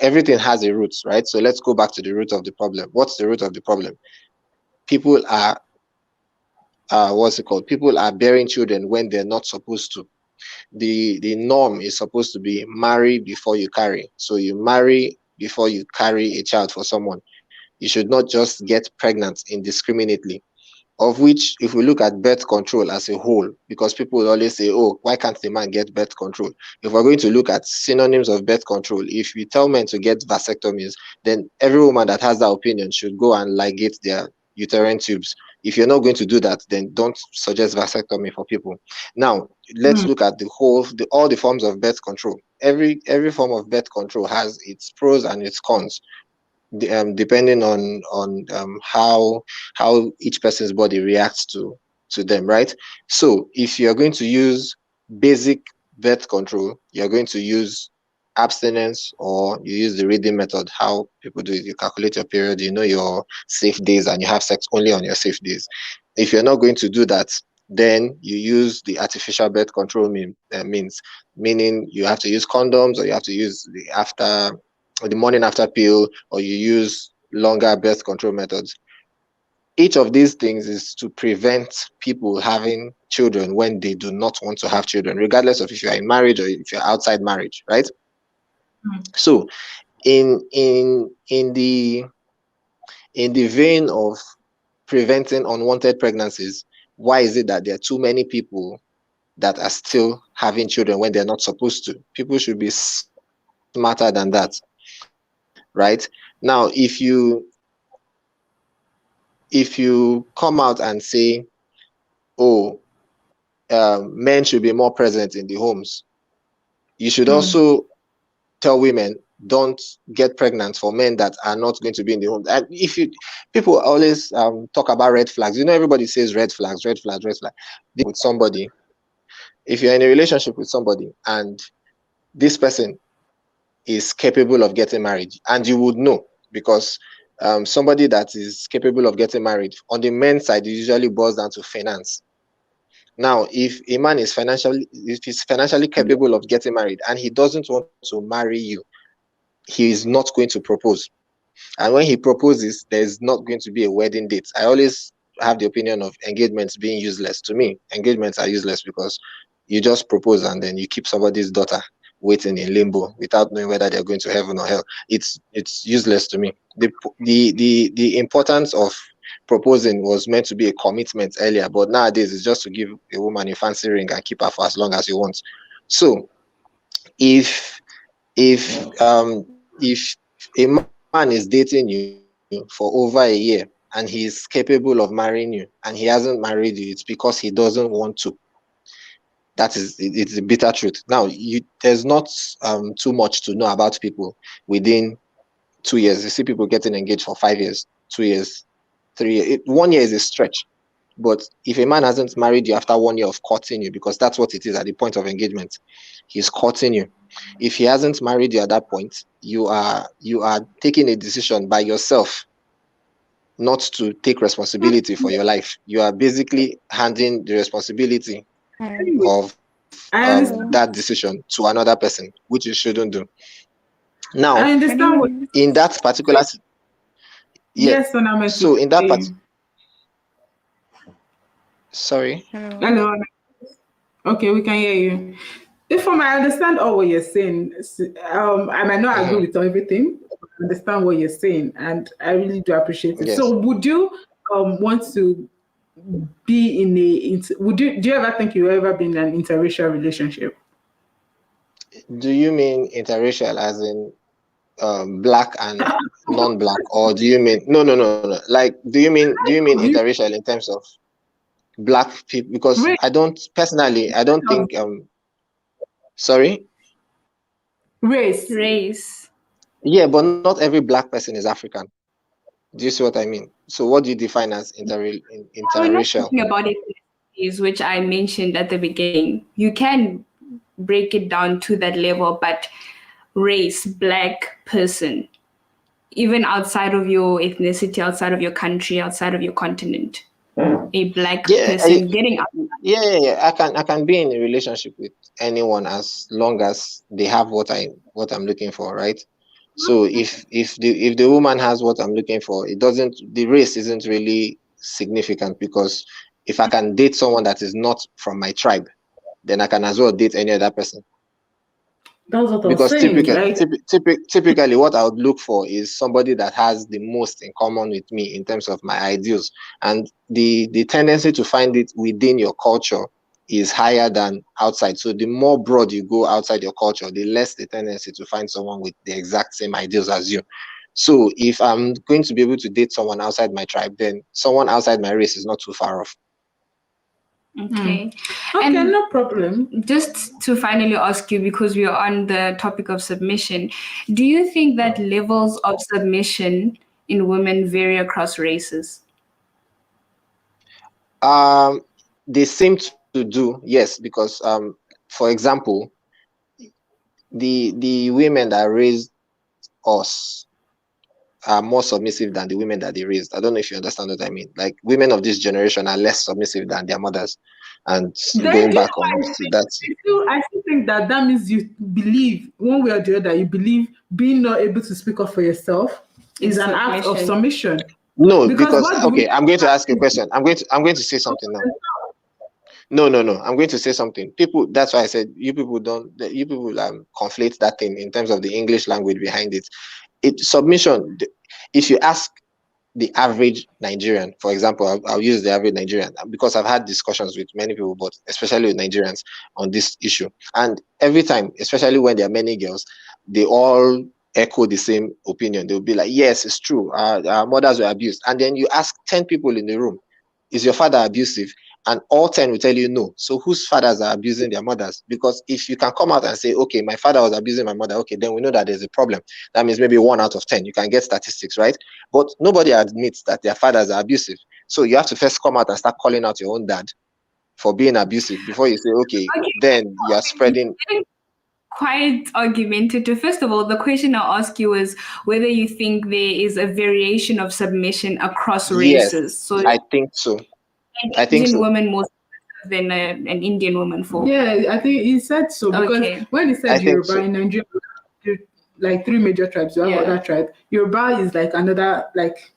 everything has a root, right? So let's go back to the root of the problem. What's the root of the problem? People are what's it called? People are bearing children when they're not supposed to. The norm is supposed to be marry before you carry. So you marry before you carry a child for someone. You should not just get pregnant indiscriminately. Of which, if we look at birth control as a whole, because people will always say, oh, why can't the man get birth control? If we're going to look at synonyms of birth control, if we tell men to get vasectomies, then every woman that has that opinion should go and ligate their uterine tubes. If you're not going to do that, then don't suggest vasectomy for people. Now, let's look at all the forms of birth control. Every form of birth control has its pros and its cons, depending on how each person's body reacts to them, right? So if you're going to use basic birth control, you're going to use abstinence, or you use the reading method. How people do it, you calculate your period, you know your safe days, and you have sex only on your safe days. If you're not going to do that, then you use the artificial birth control means, meaning you have to use condoms, or you have to use the morning after pill, or you use longer birth control methods. Each of these things is to prevent people having children when they do not want to have children, regardless of if you're in marriage or if you're outside marriage, right? So in the vein of preventing unwanted pregnancies, why is it that there are too many people that are still having children when they're not supposed to? People should be smarter than that, right? Now, if you come out and say, oh, men should be more present in the homes, you should also tell women, don't get pregnant for men that are not going to be in the home. And people always talk about red flags. You know, everybody says red flags, red flags, red flags. With somebody, if you're in a relationship with somebody and this person is capable of getting married, and you would know, because somebody that is capable of getting married on the men's side, it usually boils down to finance. Now, if a man is financially capable of getting married and he doesn't want to marry you, he is not going to propose. And when he proposes, there's not going to be a wedding date. I always have the opinion of engagements being useless. To me, engagements are useless because you just propose and then you keep somebody's daughter waiting in limbo without knowing whether they're going to heaven or hell. It's useless to me. The importance of proposing was meant to be a commitment earlier, but nowadays it's just to give a woman a fancy ring and keep her for as long as you want. So if a man is dating you for over a year and he's capable of marrying you and he hasn't married you, it's because he doesn't want to. It's the bitter truth. Now, there's not too much to know about people within 2 years. You see people getting engaged for 5 years, 2 years, 3 years. 1 year is a stretch. But if a man hasn't married you after 1 year of courting you, because that's what it is at the point of engagement, he's courting you. If he hasn't married you at that point, you are taking a decision by yourself not to take responsibility for your life. You are basically handing the responsibility of I understand. that decision to another person, which you shouldn't do. Now, I understand what in that particular, yeah. yes, Oname, So in that part, saying. sorry. Hello. Okay, we can hear you. If I understand all what you're saying, I might not agree with everything. I understand what you're saying, and I really do appreciate it. Yes. So, would you want to be in do you ever think you ever been in an interracial relationship? Do you mean interracial as in black and non-black, or do you mean no? Like, do you mean interracial in terms of black people? Because Race. I don't think sorry. Race. Yeah, but not every black person is African. Do you see what I mean? So what do you define as We're not interracial? talking about ethnicities, which I mentioned at the beginning. You can break it down to that level, but race, black person, even outside of your ethnicity, outside of your country, outside of your continent, a black person getting out. Yeah. I can be in a relationship with anyone as long as they have what I'm looking for, right? So if the woman has what I'm looking for, the race isn't really significant, because if I can date someone that is not from my tribe, then I can as well date any other person. That's what Because I'm saying. typically what I would look for is somebody that has the most in common with me in terms of my ideals, and the tendency to find it within your culture is higher than outside. So the more broad you go outside your culture, the less the tendency to find someone with the exact same ideals as you. So if I'm going to be able to date someone outside my tribe, then someone outside my race is not too far off. Okay. Okay, And no problem. just to finally ask you, because we are on the topic of submission, do you think that levels of submission in women vary across races? They seem to do, yes, because for example, the women that raised us are more submissive than the women that they raised. I don't know if you understand what I mean. Like, women of this generation are less submissive than their mothers. And Then going do you back know on why to that, I still think that means you believe one way or the other. You believe being not able to speak up for yourself is an act of submission. no, Because because what do okay, we I'm going to ask you a question. I'm going to say something now. No. I'm going to say something. People, that's why I said you people conflate that thing in terms of the English language behind it. Submission. If you ask the average Nigerian, for example, I'll use the average Nigerian because I've had discussions with many people, but especially with Nigerians on this issue. And every time, especially when there are many girls, they all echo the same opinion. They'll be like, yes, it's true. Our mothers were abused. And then you ask 10 people in the room, is your father abusive? And all 10 will tell you no. So whose fathers are abusing their mothers? Because if you can come out and say, okay, my father was abusing my mother, okay, then we know that there's a problem. That means maybe 1 out of 10. You can get statistics, right? But nobody admits that their fathers are abusive. So you have to first come out and start calling out your own dad for being abusive before you say, okay, then you are spreading. Quite argumentative. First of all, the question I'll ask you is whether you think there is a variation of submission across races. Yes, So I think so. an I think Asian so. woman more than an Indian woman for. Yeah, I think he said so because when he said Yoruba in Nigeria, like 3 major tribes, you have other tribes. Yoruba is like another, like,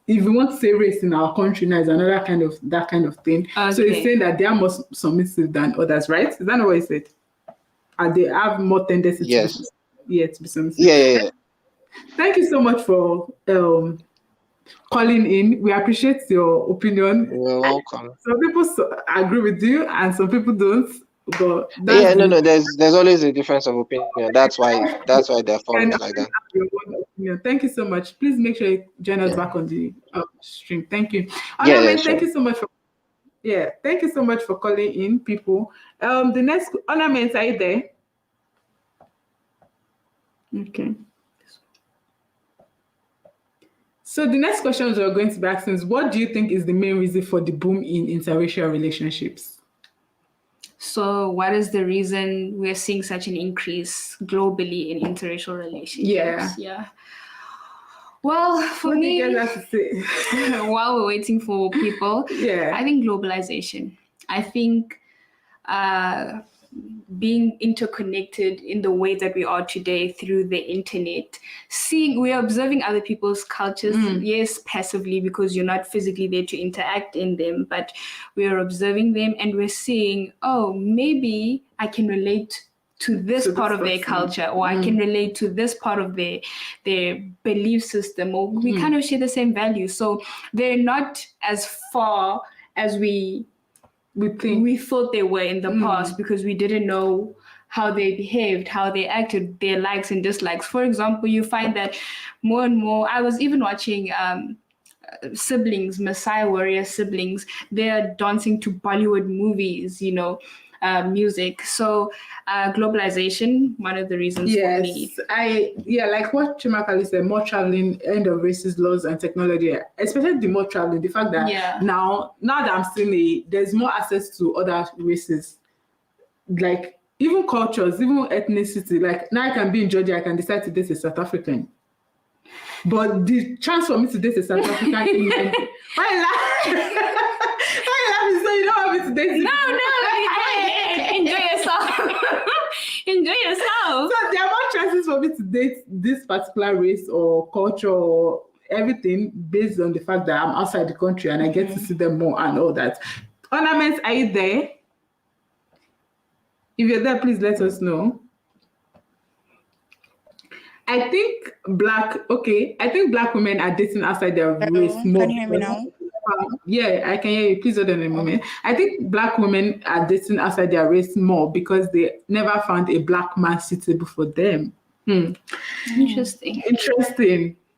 if you want to say race in our country now, is another kind of that kind of thing. So he's saying that they are more submissive than others, right? Is that not what he said? And they have more tendency to be submissive. Yeah. Thank you so much for calling in. We appreciate your opinion. You're welcome. Some people agree with you and some people don't. But there's always a difference of opinion. That's why they're formed like that. Thank you so much. Please make sure you join us back on the stream. Thank you. Thank you so much for thank you so much for calling in, people. The next ornaments, are you there? Okay. So the next questions we're going to be asking is, what do you think is the main reason for the boom in interracial relationships? So what is the reason we're seeing such an increase globally in interracial relationships? Yeah. Well, for me, what do you guys have to say? While we're waiting for people, I think globalization. I think being interconnected in the way that we are today through the internet, we're observing other people's cultures, yes, passively, because you're not physically there to interact in them, but we're observing them and we're seeing, oh, maybe I can relate to this part of their culture, or I can relate to this part of their belief system, or we kind of share the same values. So they're not as far as we thought they were in the past, because we didn't know how they behaved, how they acted, their likes and dislikes. For example, you find that more and more, I was even watching siblings, Maasai warrior siblings, they're dancing to Bollywood movies, music. So globalization, one of the reasons for me. Like what Chimakali said, more traveling, end of racist laws and technology, especially the more traveling, the fact that now that I'm seeing there's more access to other races, like even cultures, even ethnicity. Like now I can be in Georgia, I can decide to date a South African. But the chance for me to date a South African why you laughing? So you don't want me to date No, enjoy yourself. Enjoy yourself. So there are more chances for me to date this particular race or culture or everything based on the fact that I'm outside the country and I get to see them more and all that. Ornaments, are you there? If you're there, please let us know. I think black women are dating outside their race more. Can you hear me now? Yeah, I can hear you. Please hold on a moment. I think black women are dating outside their race more because they never found a black man suitable for them. Interesting.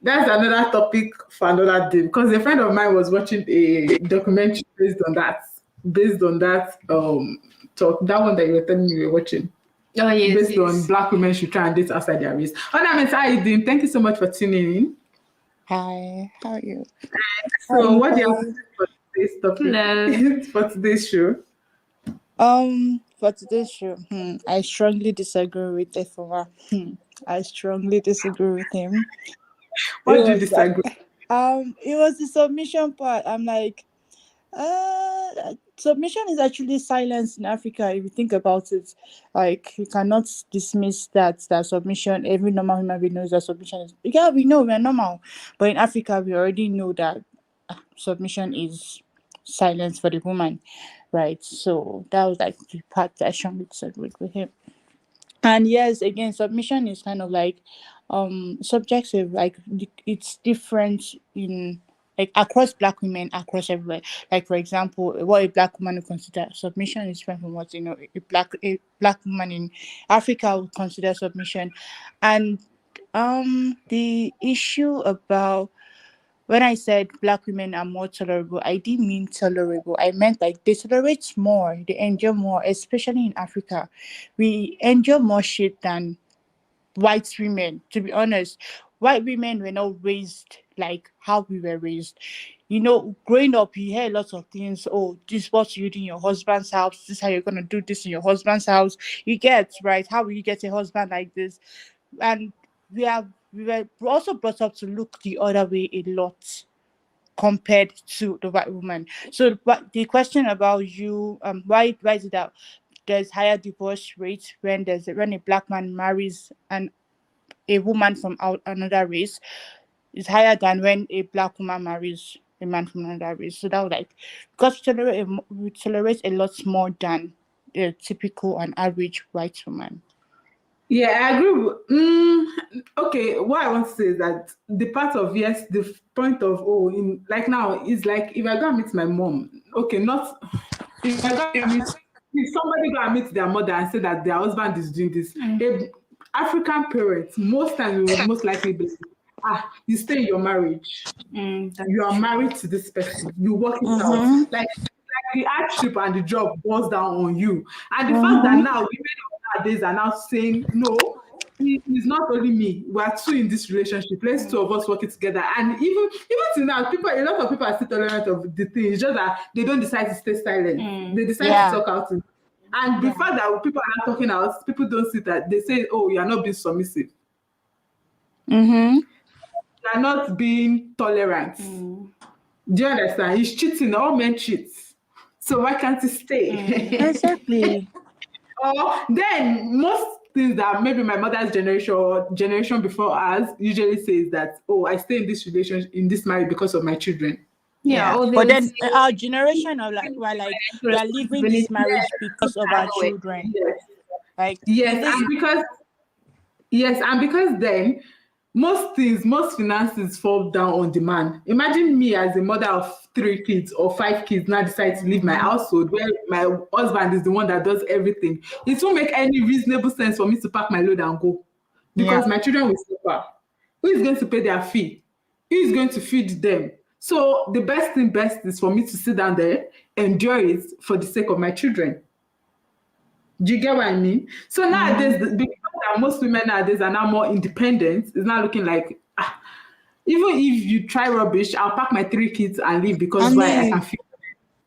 That's another topic for another day, because a friend of mine was watching a documentary based on that talk, that one that you were telling me you were watching. Oh, yes. Based on black women should try and date outside their race. Ornaments, how are you doing? Thank you so much for tuning in. Hi, how are you? So what do you have to say for today's topic? For today's show? For today's show, I strongly disagree with Efoma. I strongly disagree with him. It What do you was like, disagree? it was the submission part. I'm like, submission is actually silence in Africa. If you think about it, like you cannot dismiss that submission. Every normal human being knows that submission is. Yeah, we know we're normal, but in Africa, we already know that submission is silence for the woman, right? So that was like the part that I strongly disagreed with him. And yes, again, submission is kind of like subjective. Like it's different in like across black women, across everywhere. Like for example, what a black woman would consider submission is different from what a black woman in Africa would consider submission. And the issue about when I said black women are more tolerable, I didn't mean tolerable. I meant like they tolerate more, they endure more, especially in Africa. We endure more shit than white women, to be honest. White women were not raised like how we were raised. Growing up, you hear lots of things. Oh, this is what you do in your husband's house. This is how you're gonna do this in your husband's house. You get right. How will you get a husband like this? And we were also brought up to look the other way a lot compared to the white woman. So, but the question about you, why is it that there's higher divorce rate when a black man marries a woman from another race is higher than when a black woman marries a man from another race. So that was like because we tolerate a lot more than a typical and average white woman. Yeah, I agree. Okay, what I want to say is that the part of yes, the point of in like now is like if I go and meet my mom, okay, not if I go and meet if somebody go and meet their mother and say that their husband is doing this, African parents most times will most likely be you stay in your marriage, you are married to this person, you work it out. Mm-hmm. Like the hardship and the job falls down on you. And the fact that Mm-hmm. now women of nowadays are now saying, no, it's not only me. We are two in this relationship. Let's two of us work it together. And even till now, a lot of people are still tolerant of the thing. It's just that they don't decide to stay silent. They decide Yeah. to talk out. And the fact that people are not talking out, people don't see that. They say, oh, you are not being submissive. Mm-hmm. You are not being tolerant. Do you understand? He's cheating. All men cheat. So why can't he stay? Exactly. Or then most things that maybe my mother's generation or generation before us usually says that, oh, I stay in this relationship, in this marriage because of my children. Yeah, or they But would then say our generation are like we're like we are leaving this responsibility marriage because of our children. Yes. Like in Yes, this. and because then most things, most finances fall down on the man. Imagine me as a mother of 3 kids or 5 kids now decide to leave my household where my husband is the one that does everything. It won't make any reasonable sense for me to pack my load and go Yeah. because my children will suffer. Who is going to pay their fee? Who is going to feed them? So the best is for me to sit down there, endure it for the sake of my children. Do you get what I mean? So nowadays, because that most women nowadays are now more independent, it's not looking like even if you try rubbish, I'll pack my 3 kids and leave because And why I leave. can feel.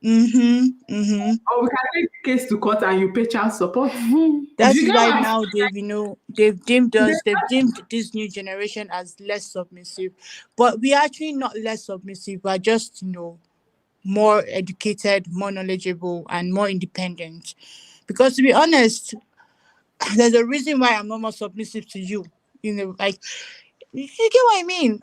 Mm-hmm. Or we can take the case to court and you pay child support. Do That you is get why what I'm now they've deemed this new generation as less submissive. But we are actually not less submissive. We're just, more educated, more knowledgeable, and more independent. Because to be honest, there's a reason why I'm not more submissive to you. Like you get what I mean.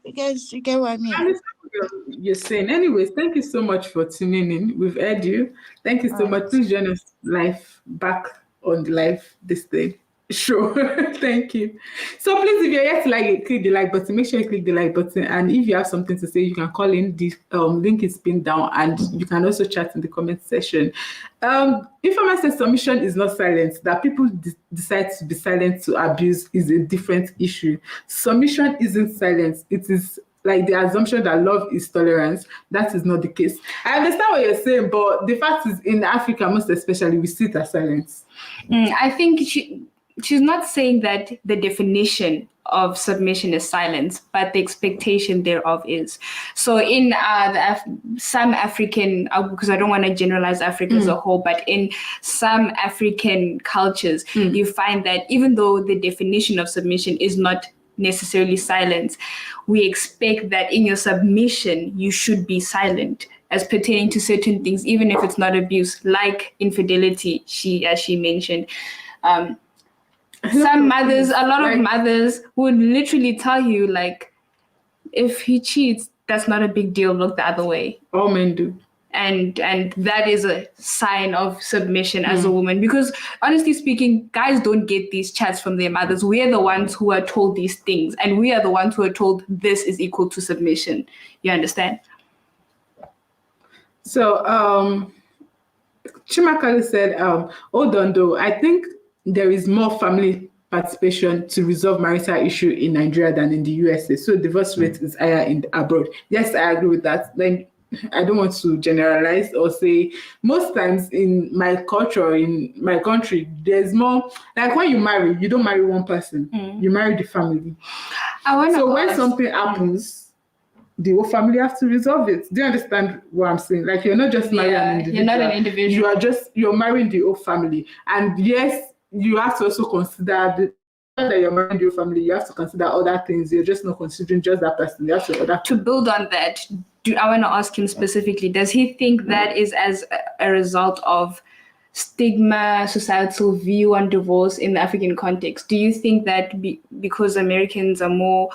You get what I mean. understand what you're saying. Anyways, thank you so much for tuning in. We've heard you. Thank you All so right. much. Please join us live back on the live this day. Sure. Thank you. So please, if you're yet to like it, click the like button. Make sure you click the like button. And if you have something to say, you can call in. The link is pinned down, and you can also chat in the comment section. Informal sex submission is not silent. That people decide to be silent to abuse is a different issue. Submission isn't silence. It is like the assumption that love is tolerance. That is not the case. I understand what you're saying, but the fact is, in Africa, most especially, we see it as silence. I think she's not saying that the definition of submission is silence, but the expectation thereof is. So in some African, because I don't want to generalize Africa as a whole, but in some African cultures, you find that even though the definition of submission is not necessarily silence, we expect that in your submission, you should be silent as pertaining to certain things, even if it's not abuse, like infidelity, as she mentioned. Some mothers, a lot of mothers would literally tell you, like, if he cheats, that's not a big deal, look the other way. All men do. And that is a sign of submission as a woman, because honestly speaking, guys don't get these chats from their mothers. We are the ones who are told these things, and we are the ones who are told this is equal to submission. You understand? So Chimakali said, hold on though, I think there is more family participation to resolve marital issue in Nigeria than in the USA. So divorce rate is higher in abroad. Yes, I agree with that. Like, I don't want to generalize or say most times in my culture, in my country, there's more, like when you marry, you don't marry one person, you marry the family. So when something happens, the whole family has to resolve it. Do you understand what I'm saying? Like, you're not just marrying an individual. You're not an individual. You're marrying the whole family. And yes, you have to also consider that you're marrying your family, you have to consider other things. You're just not considering just that person. You have to build on that, I want to ask him specifically, does he think that is as a result of stigma, societal view on divorce in the African context? Do you think that because Americans are more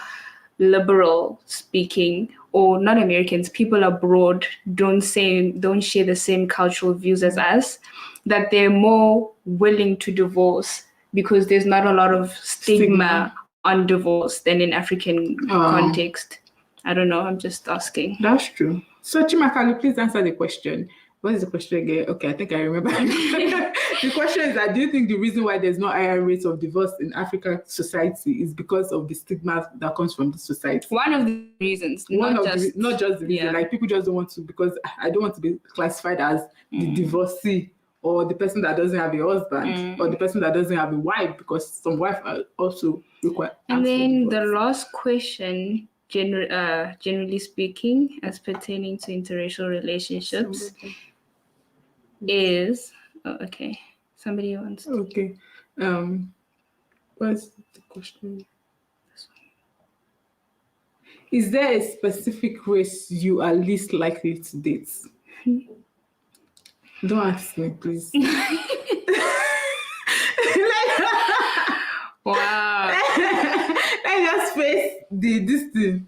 liberal speaking, or not Americans, people abroad don't share the same cultural views as us, that they're more willing to divorce because there's not a lot of stigma on divorce than in African context? I don't know, I'm just asking. That's true. So Chimakali, please answer the question. What is the question again? Okay, I think I remember. The question is that, do you think the reason why there's no higher rates of divorce in African society is because of the stigma that comes from the society? One of the reasons, not just the reason. Yeah. Like, people just don't want to, because I don't want to be classified as the divorcee, or the person that doesn't have a husband, or the person that doesn't have a wife, because some wives are also required. And then the last question, generally speaking, as pertaining to interracial relationships, is somebody wants to. Okay. What's the question? Is there a specific race you are least likely to date? Don't ask me, please. Wow. Let's just face this thing.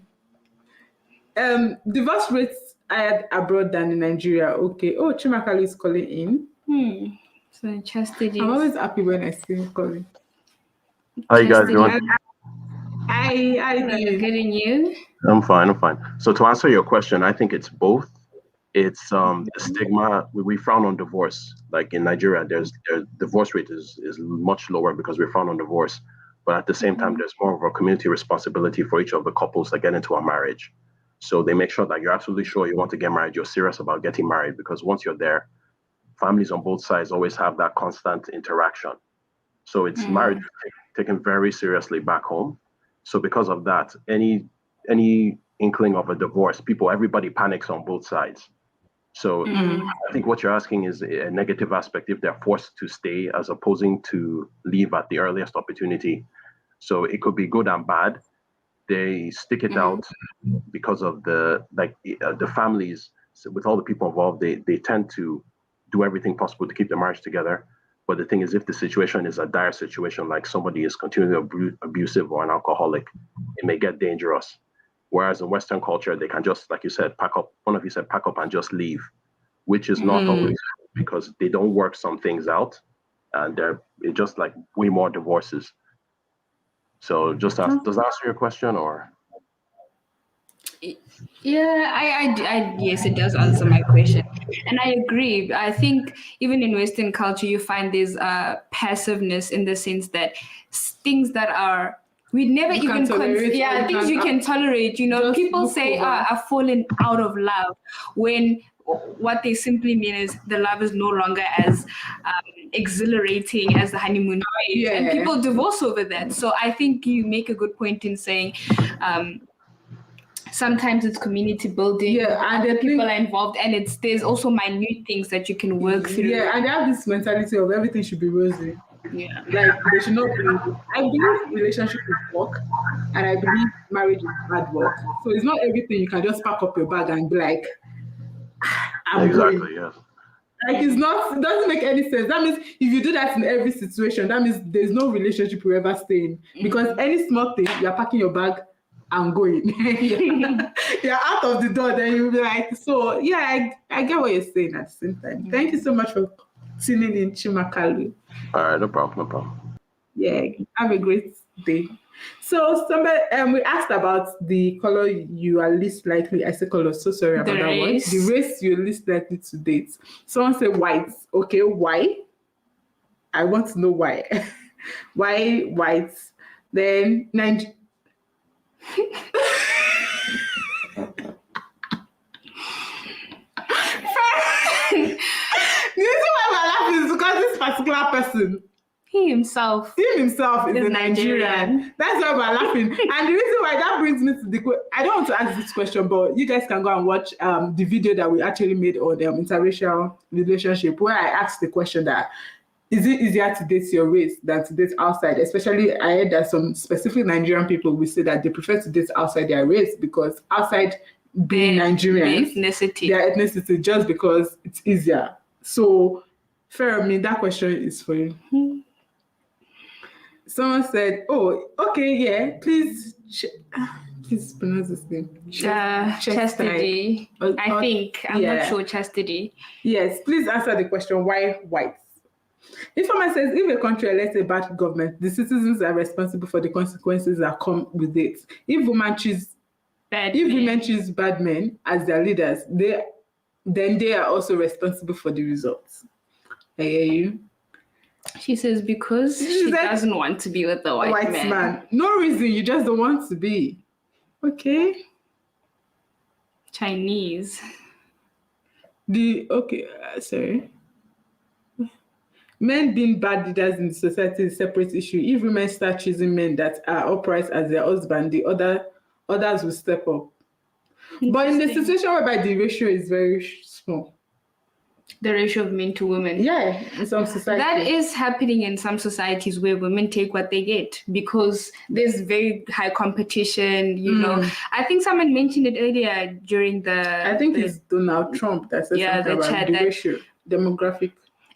Divorce rates higher abroad than in Nigeria. Okay. Oh, Chimakali is calling in. So chastity. I'm always happy when I see him calling. How you guys doing? Hi, good in you? I'm fine. So to answer your question, I think it's both. It's the stigma. We frown on divorce. Like in Nigeria, their divorce rate is much lower because we frown on divorce. But at the same time, there's more of a community responsibility for each of the couples that get into a marriage. So they make sure that you're absolutely sure you want to get married, you're serious about getting married, because once you're there, families on both sides always have that constant interaction. So it's marriage taken very seriously back home. So because of that, any inkling of a divorce, everybody panics on both sides. So I think what you're asking is a negative aspect if they're forced to stay as opposing to leave at the earliest opportunity. So it could be good and bad. They stick it out because of the families, so with all the people involved, they tend to do everything possible to keep the marriage together. But the thing is, if the situation is a dire situation, like somebody is continually abusive or an alcoholic, it may get dangerous. Whereas in Western culture, they can just, like you said, pack up. One of you said, pack up and just leave, which is not always, because they don't work some things out, and it's just like way more divorces. So does that answer your question, or? Yeah, yes, it does answer my question. And I agree. I think even in Western culture, you find this passiveness in the sense that things that are we'd never You even can tolerate things you can tolerate. You know, just people look say, over. I've fallen out of love, when what they simply mean is the love is no longer as exhilarating as the honeymoon phase, and Yeah. people divorce over that. So I think you make a good point in saying sometimes it's community building, Yeah, and other I people think- are involved, and there's also minute things that you can work through. Yeah, and they have this mentality of everything should be rosy. Yeah. Like they should not be. I believe relationship is work, and I believe marriage is hard work. So it's not everything you can just pack up your bag and be like, I'm Exactly. going. Yes. Like it doesn't make any sense. That means if you do that in every situation, that means there's no relationship you ever stay in. Because any small thing, you're packing your bag and going. You're out of the door, then you'll be like, so yeah, I get what you're saying at the same time. Thank you so much for tuning in, Chimakalu. All right. No problem. No problem. Yeah, have a great day. So somebody we asked about the color you are least likely. I said color, so sorry about The that one. race. The race you're least likely to date. Someone said white. Okay, why? I want to know why. Why white? Then the reason why we're laughing is because this particular person, He himself. he himself is Is a Nigerian. Nigerian. That's why we're laughing. And the reason why that brings me to I don't want to ask this question, but you guys can go and watch the video that we actually made on interracial relationship, where I asked the question that is it easier to date your race than to date outside? Especially, I heard that some specific Nigerian people will say that they prefer to date outside their race because outside being Nigerians, their ethnicity, just because it's easier. So, fair, I mean, that question is for you. Someone said, "Oh, okay, yeah. Please pronounce this name. Chastity. I think. I'm not sure. Chastity. Yes. Please answer the question. Why white? Informer says, if a country elects a bad government, the citizens are responsible for the consequences that come with it. If women choose bad men as their leaders, then they are also responsible for the results." I hear you. She says because she doesn't want to be with the white man. No reason, you just don't want to be. Okay. Chinese. Sorry. Men being bad leaders in society is a separate issue. If women start choosing men that are upright as their husband, the others will step up. But in the situation whereby the ratio is very small. The ratio of men to women. Yeah, in some societies. That is happening in some societies where women take what they get because there's very high competition, you know. I think someone mentioned it earlier during it's Donald Trump that said something about the ratio, demographic.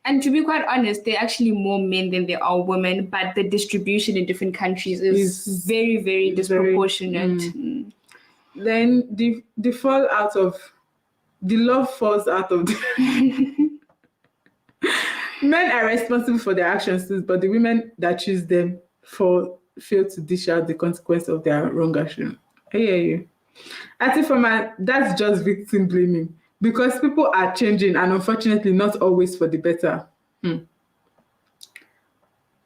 And to be quite honest, there are actually more men than there are women, but the distribution in different countries is very, very disproportionate. Then the love falls out of the men are responsible for their actions, but the women that choose them fail to dish out the consequence of their wrong action. I hear you. I think that's just victim blaming because people are changing and unfortunately not always for the better.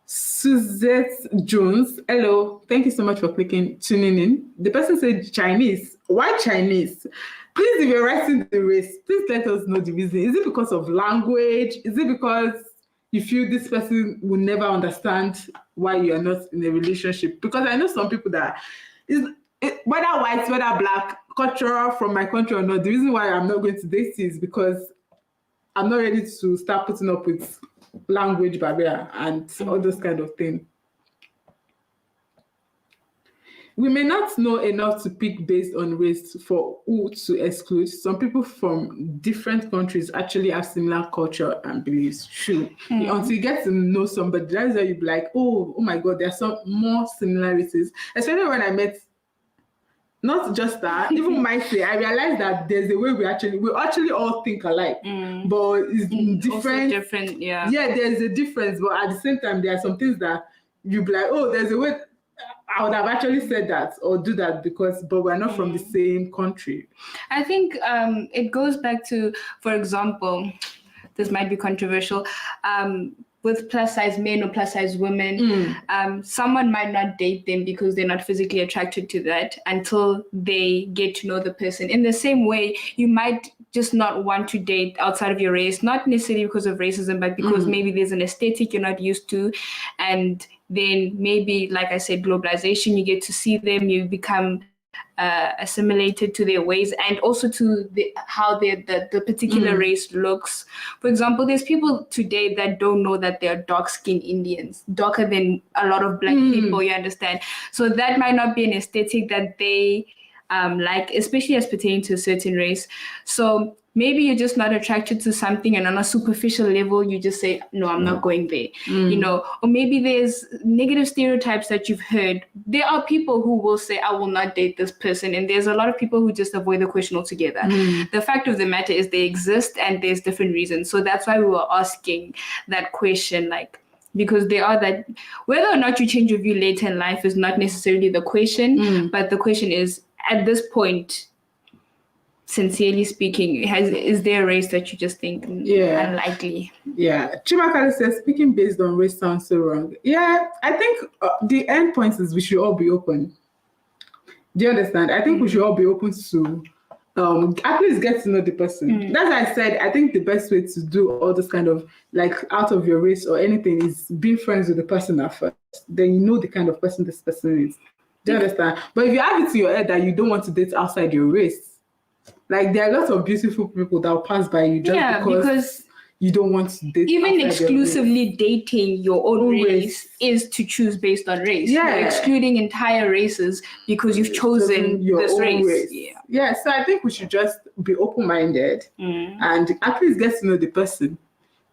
Suzette Jones, hello. Thank you so much for tuning in. The person said Chinese. Why Chinese? Please, if you're writing the race, please let us know the reason. Is it because of language? Is it because you feel this person will never understand why you are not in a relationship? Because I know some people that, whether white, whether black, cultural from my country or not, the reason why I'm not going to date is because I'm not ready to start putting up with language barrier and all those kind of things. We may not know enough to pick based on race for who to exclude. Some people from different countries actually have similar culture and beliefs. True. Until you get to know somebody, that's where you be like, oh my God, there are some more similarities. Especially when I met, not just that, even myself, I realized that there's a way we actually all think alike, but it's different. Also different, yeah. Yeah, there's a difference, but at the same time, there are some things that you be like, oh, there's a way. I would have actually said that or do that but we're not from the same country. I think it goes back to, for example, this might be controversial. with plus size men or plus size women, someone might not date them because they're not physically attracted to that until they get to know the person. In the same way, you might just not want to date outside of your race, not necessarily because of racism, but because maybe there's an aesthetic you're not used to. And then maybe, like I said, globalization, you get to see them, you become assimilated to their ways and also to how the particular race looks. For example, there's people today that don't know that they're dark-skinned Indians, darker than a lot of black people, you understand? So that might not be an aesthetic that they like, especially as pertaining to a certain race. So maybe you're just not attracted to something, and on a superficial level, you just say, no, I'm not going there, you know, or maybe there's negative stereotypes that you've heard. There are people who will say, I will not date this person. And there's a lot of people who just avoid the question altogether. The fact of the matter is they exist and there's different reasons. So that's why we were asking that question, like, because they are that whether or not you change your view later in life is not necessarily the question, but the question is, at this point, sincerely speaking, is there a race that you just think unlikely? Yeah, Chimakali says speaking based on race sounds so wrong. Yeah, I think the end point is we should all be open. Do you understand? I think we should all be open to at least get to know the person. That's why I said I think the best way to do all this kind of like out of your race or anything is being friends with the person at first. Then you know the kind of person this person is. Do you understand? But if you have it in your head that you don't want to date outside your race, like there are lots of beautiful people that will pass by you just because you don't want to date. Even exclusively dating your own race is to choose based on race. Yeah. You're excluding entire races because you've chosen your this own race. Yeah, so I think we should just be open-minded and at least get to know the person.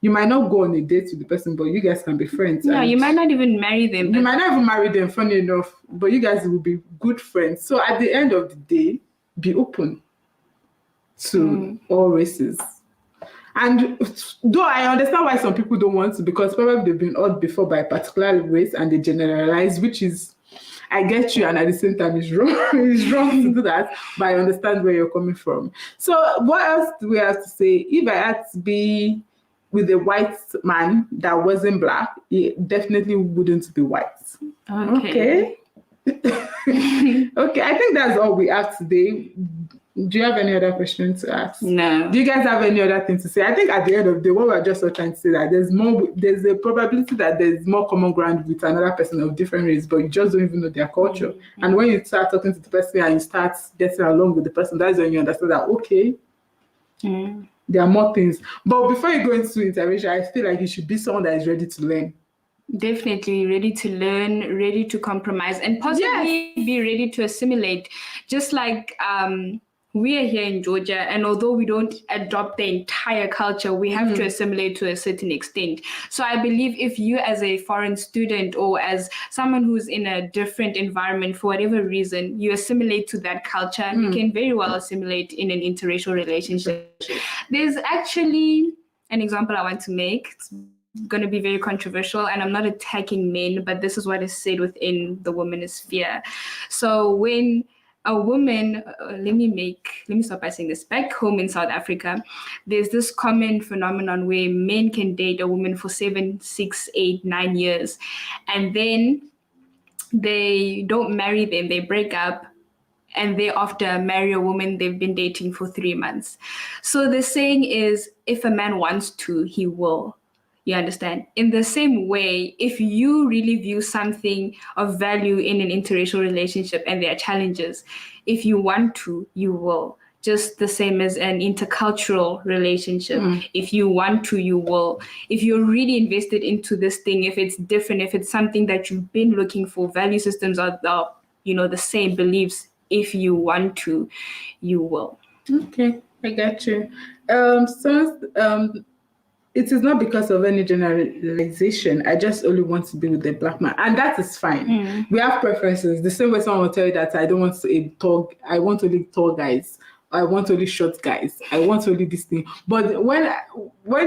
You might not go on a date with the person, but you guys can be friends. Yeah, you might not even marry them. You might not even marry them, funny enough, but you guys will be good friends. So at the end of the day, be open to all races. And though I understand why some people don't want to, because probably they've been hurt before by a particular race and they generalize, which is, I get you, and at the same time it's wrong. It's wrong to do that, but I understand where you're coming from. So what else do we have to say? If I had to be with a white man that wasn't black, he definitely wouldn't be white. Okay. Okay, I think that's all we have today. Do you have any other questions to ask? No. Do you guys have any other thing to say? I think at the end of the day, what we're just trying to say that there's a probability that there's more common ground with another person of different race, but you just don't even know their culture. And when you start talking to the person and you start getting along with the person, that's when you understand that, okay, there are more things. But before you go into interracial, I feel like you should be someone that is ready to learn. Definitely ready to learn, ready to compromise, and possibly be ready to assimilate. Just like we are here in Georgia, and although we don't adopt the entire culture, we have to assimilate to a certain extent. So I believe if you as a foreign student or as someone who's in a different environment for whatever reason, you assimilate to that culture, you can very well assimilate in an interracial relationship. There's actually an example I want to make. It's going to be very controversial, and I'm not attacking men, but this is what is said within the womanist sphere. So when a woman, let me start by saying this. Back home in South Africa, there's this common phenomenon where men can date a woman for 7, 6, 8, 9 years, and then they don't marry them, they break up, and thereafter marry a woman they've been dating for 3 months. So the saying is, if a man wants to, he will. You understand? In the same way, if you really view something of value in an interracial relationship and there are challenges, if you want to, you will. Just the same as an intercultural relationship. If you want to, you will. If you're really invested into this thing, if it's different, if it's something that you've been looking for, value systems are the same beliefs. If you want to, you will. Okay, I got you. It is not because of any generalization. I just only want to be with a black man, and that is fine. We have preferences. The same way someone will tell you that I don't want I want only tall guys. I want only short guys. I want only this thing. But when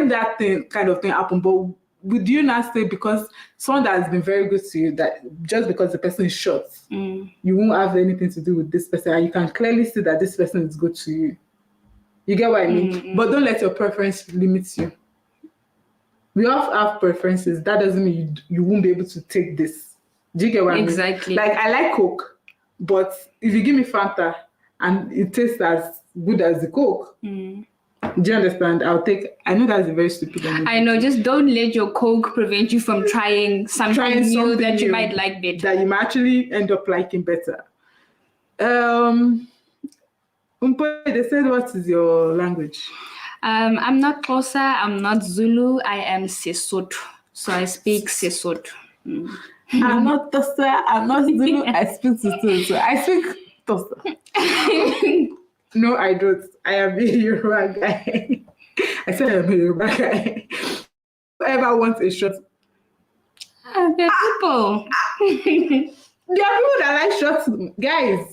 that kind of thing happened, but would you not say because someone that has been very good to you, that just because the person is short, you won't have anything to do with this person, and you can clearly see that this person is good to you? You get what I mean? But don't let your preference limit you. we all have preferences. That doesn't mean you won't be able to take this. Do you get what Exactly. I mean? Like, I like Coke, but if you give me Fanta and it tastes as good as the Coke, do you understand? I know that's a very stupid one. I know, just don't let your Coke prevent you from trying something new that you new might like better. That you might actually end up liking better. They said, what is your language? I'm not Xhosa, I'm not Zulu, I am Sesotho. So I speak Sesotho. I'm not Xhosa, I'm not Zulu, I speak Sesotho. So I speak Xhosa. No, I don't. I am a Yoruba guy. I said I'm a Yoruba guy. Whoever wants a shot. There are people. There are people that like shots, guys.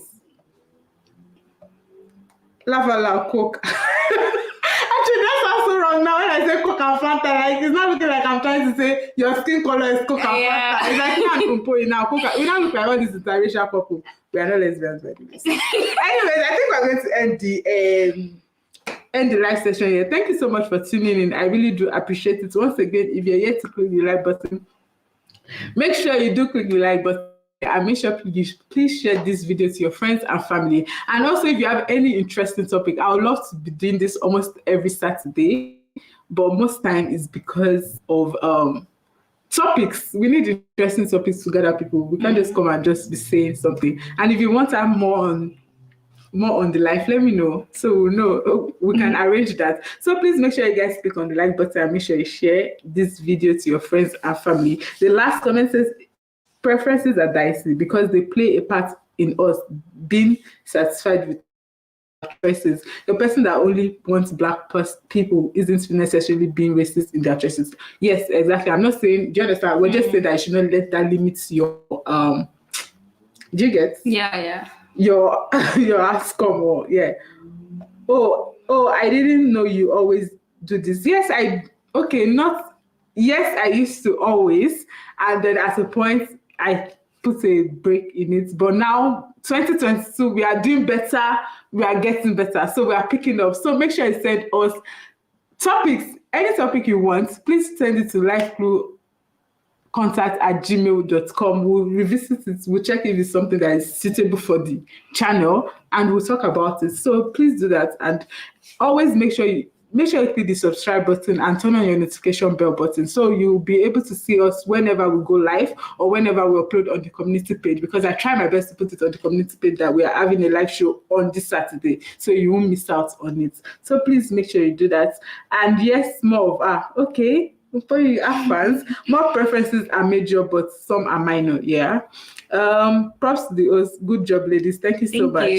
Lava Coke. Actually, that sounds so wrong now when I say Coke and Fanta. Like, it's not looking like I'm trying to say your skin color is Coke and Fanta. It's like you and Kumpo now. Coke. We don't look like all these interracial couple. We are not lesbians, by the way. Anyways, I think we're going to end the live session here. Thank you so much for tuning in. I really do appreciate it. Once again, if you're yet to click the like button, make sure you do click the like button. And make sure please share this video to your friends and family. And also, if you have any interesting topic, I would love to be doing this almost every Saturday, but most time is because of topics. We need interesting topics to gather people. We can't just come and just be saying something. And if you want to have more on the live, let me know so we'll know we can arrange that. So please make sure you guys click on the like button and make sure you share this video to your friends and family. The last comment says, preferences are dicey because they play a part in us being satisfied with our choices. The person that only wants black people isn't necessarily being racist in their choices. Yes, exactly. I'm not saying, do you understand? We're just saying that you should not let that limit your do you get? Yeah. Your outcome or Oh, I didn't know you always do this. Yes, I used to always, and then at a point I put a break in it. But now, 2022, we are doing better. We are getting better. So we are picking up. So make sure you send us topics. Any topic you want, please send it to lifecluecontact@gmail.com. We'll revisit it. We'll check if it's something that is suitable for the channel, and we'll talk about it. So please do that. And always make sure you click the subscribe button and turn on your notification bell button so you'll be able to see us whenever we go live or whenever we upload on the community page, because I try my best to put it on the community page that we are having a live show on this Saturday, so you won't miss out on it. So please make sure you do that. And yes, more of okay. For you have fans, more preferences are major, but some are minor. Yeah. Props to the host. Good job, ladies. Thank you so much.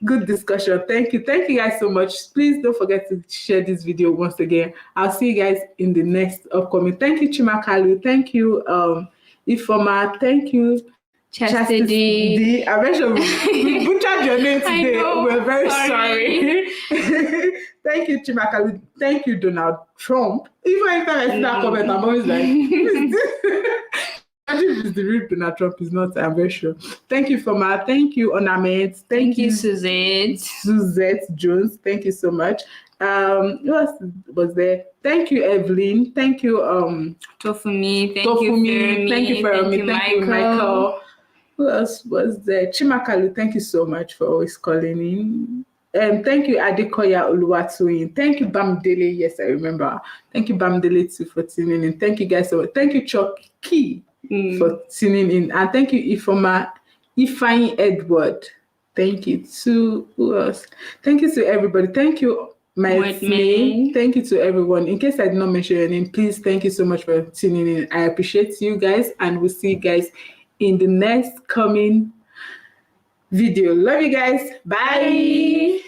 Good discussion. Thank you guys so much. Please don't forget to share this video once again. I'll see you guys in the next upcoming. Thank you, Chimakalu. Thank you, Ifoma. Thank you, Chastity. I mentioned we butchered your name today. We're very sorry. Thank you, Chimakalu. Thank you, Donald Trump. Even anytime I see that comment, I'm always like, if it's the real Donald Trump, is not, I'm very sure. Thank you, Foma. Thank you, Ornament. Thank you, Suzette. Jones. Thank you so much. Who else was there? Thank you, Evelyn. Thank you, Tofumi. Thank you, Fermi. Thank you, Michael. Who else was there? Chimakalu. Thank you so much for always calling in. Thank you, Adekoya Oluwatoyin. Thank you, Bamdele. Yes, I remember. Thank you, Bamdele, too, for tuning in. Thank you, guys, so much. Thank you, Chucky, for tuning in. And thank you, Ifeanyi Edward. Thank you to who else? Thank you to everybody. Thank you, May. Thank you to everyone. In case I did not mention your name, please thank you so much for tuning in. I appreciate you guys, and we'll see you guys in the next coming video. Love you guys. Bye.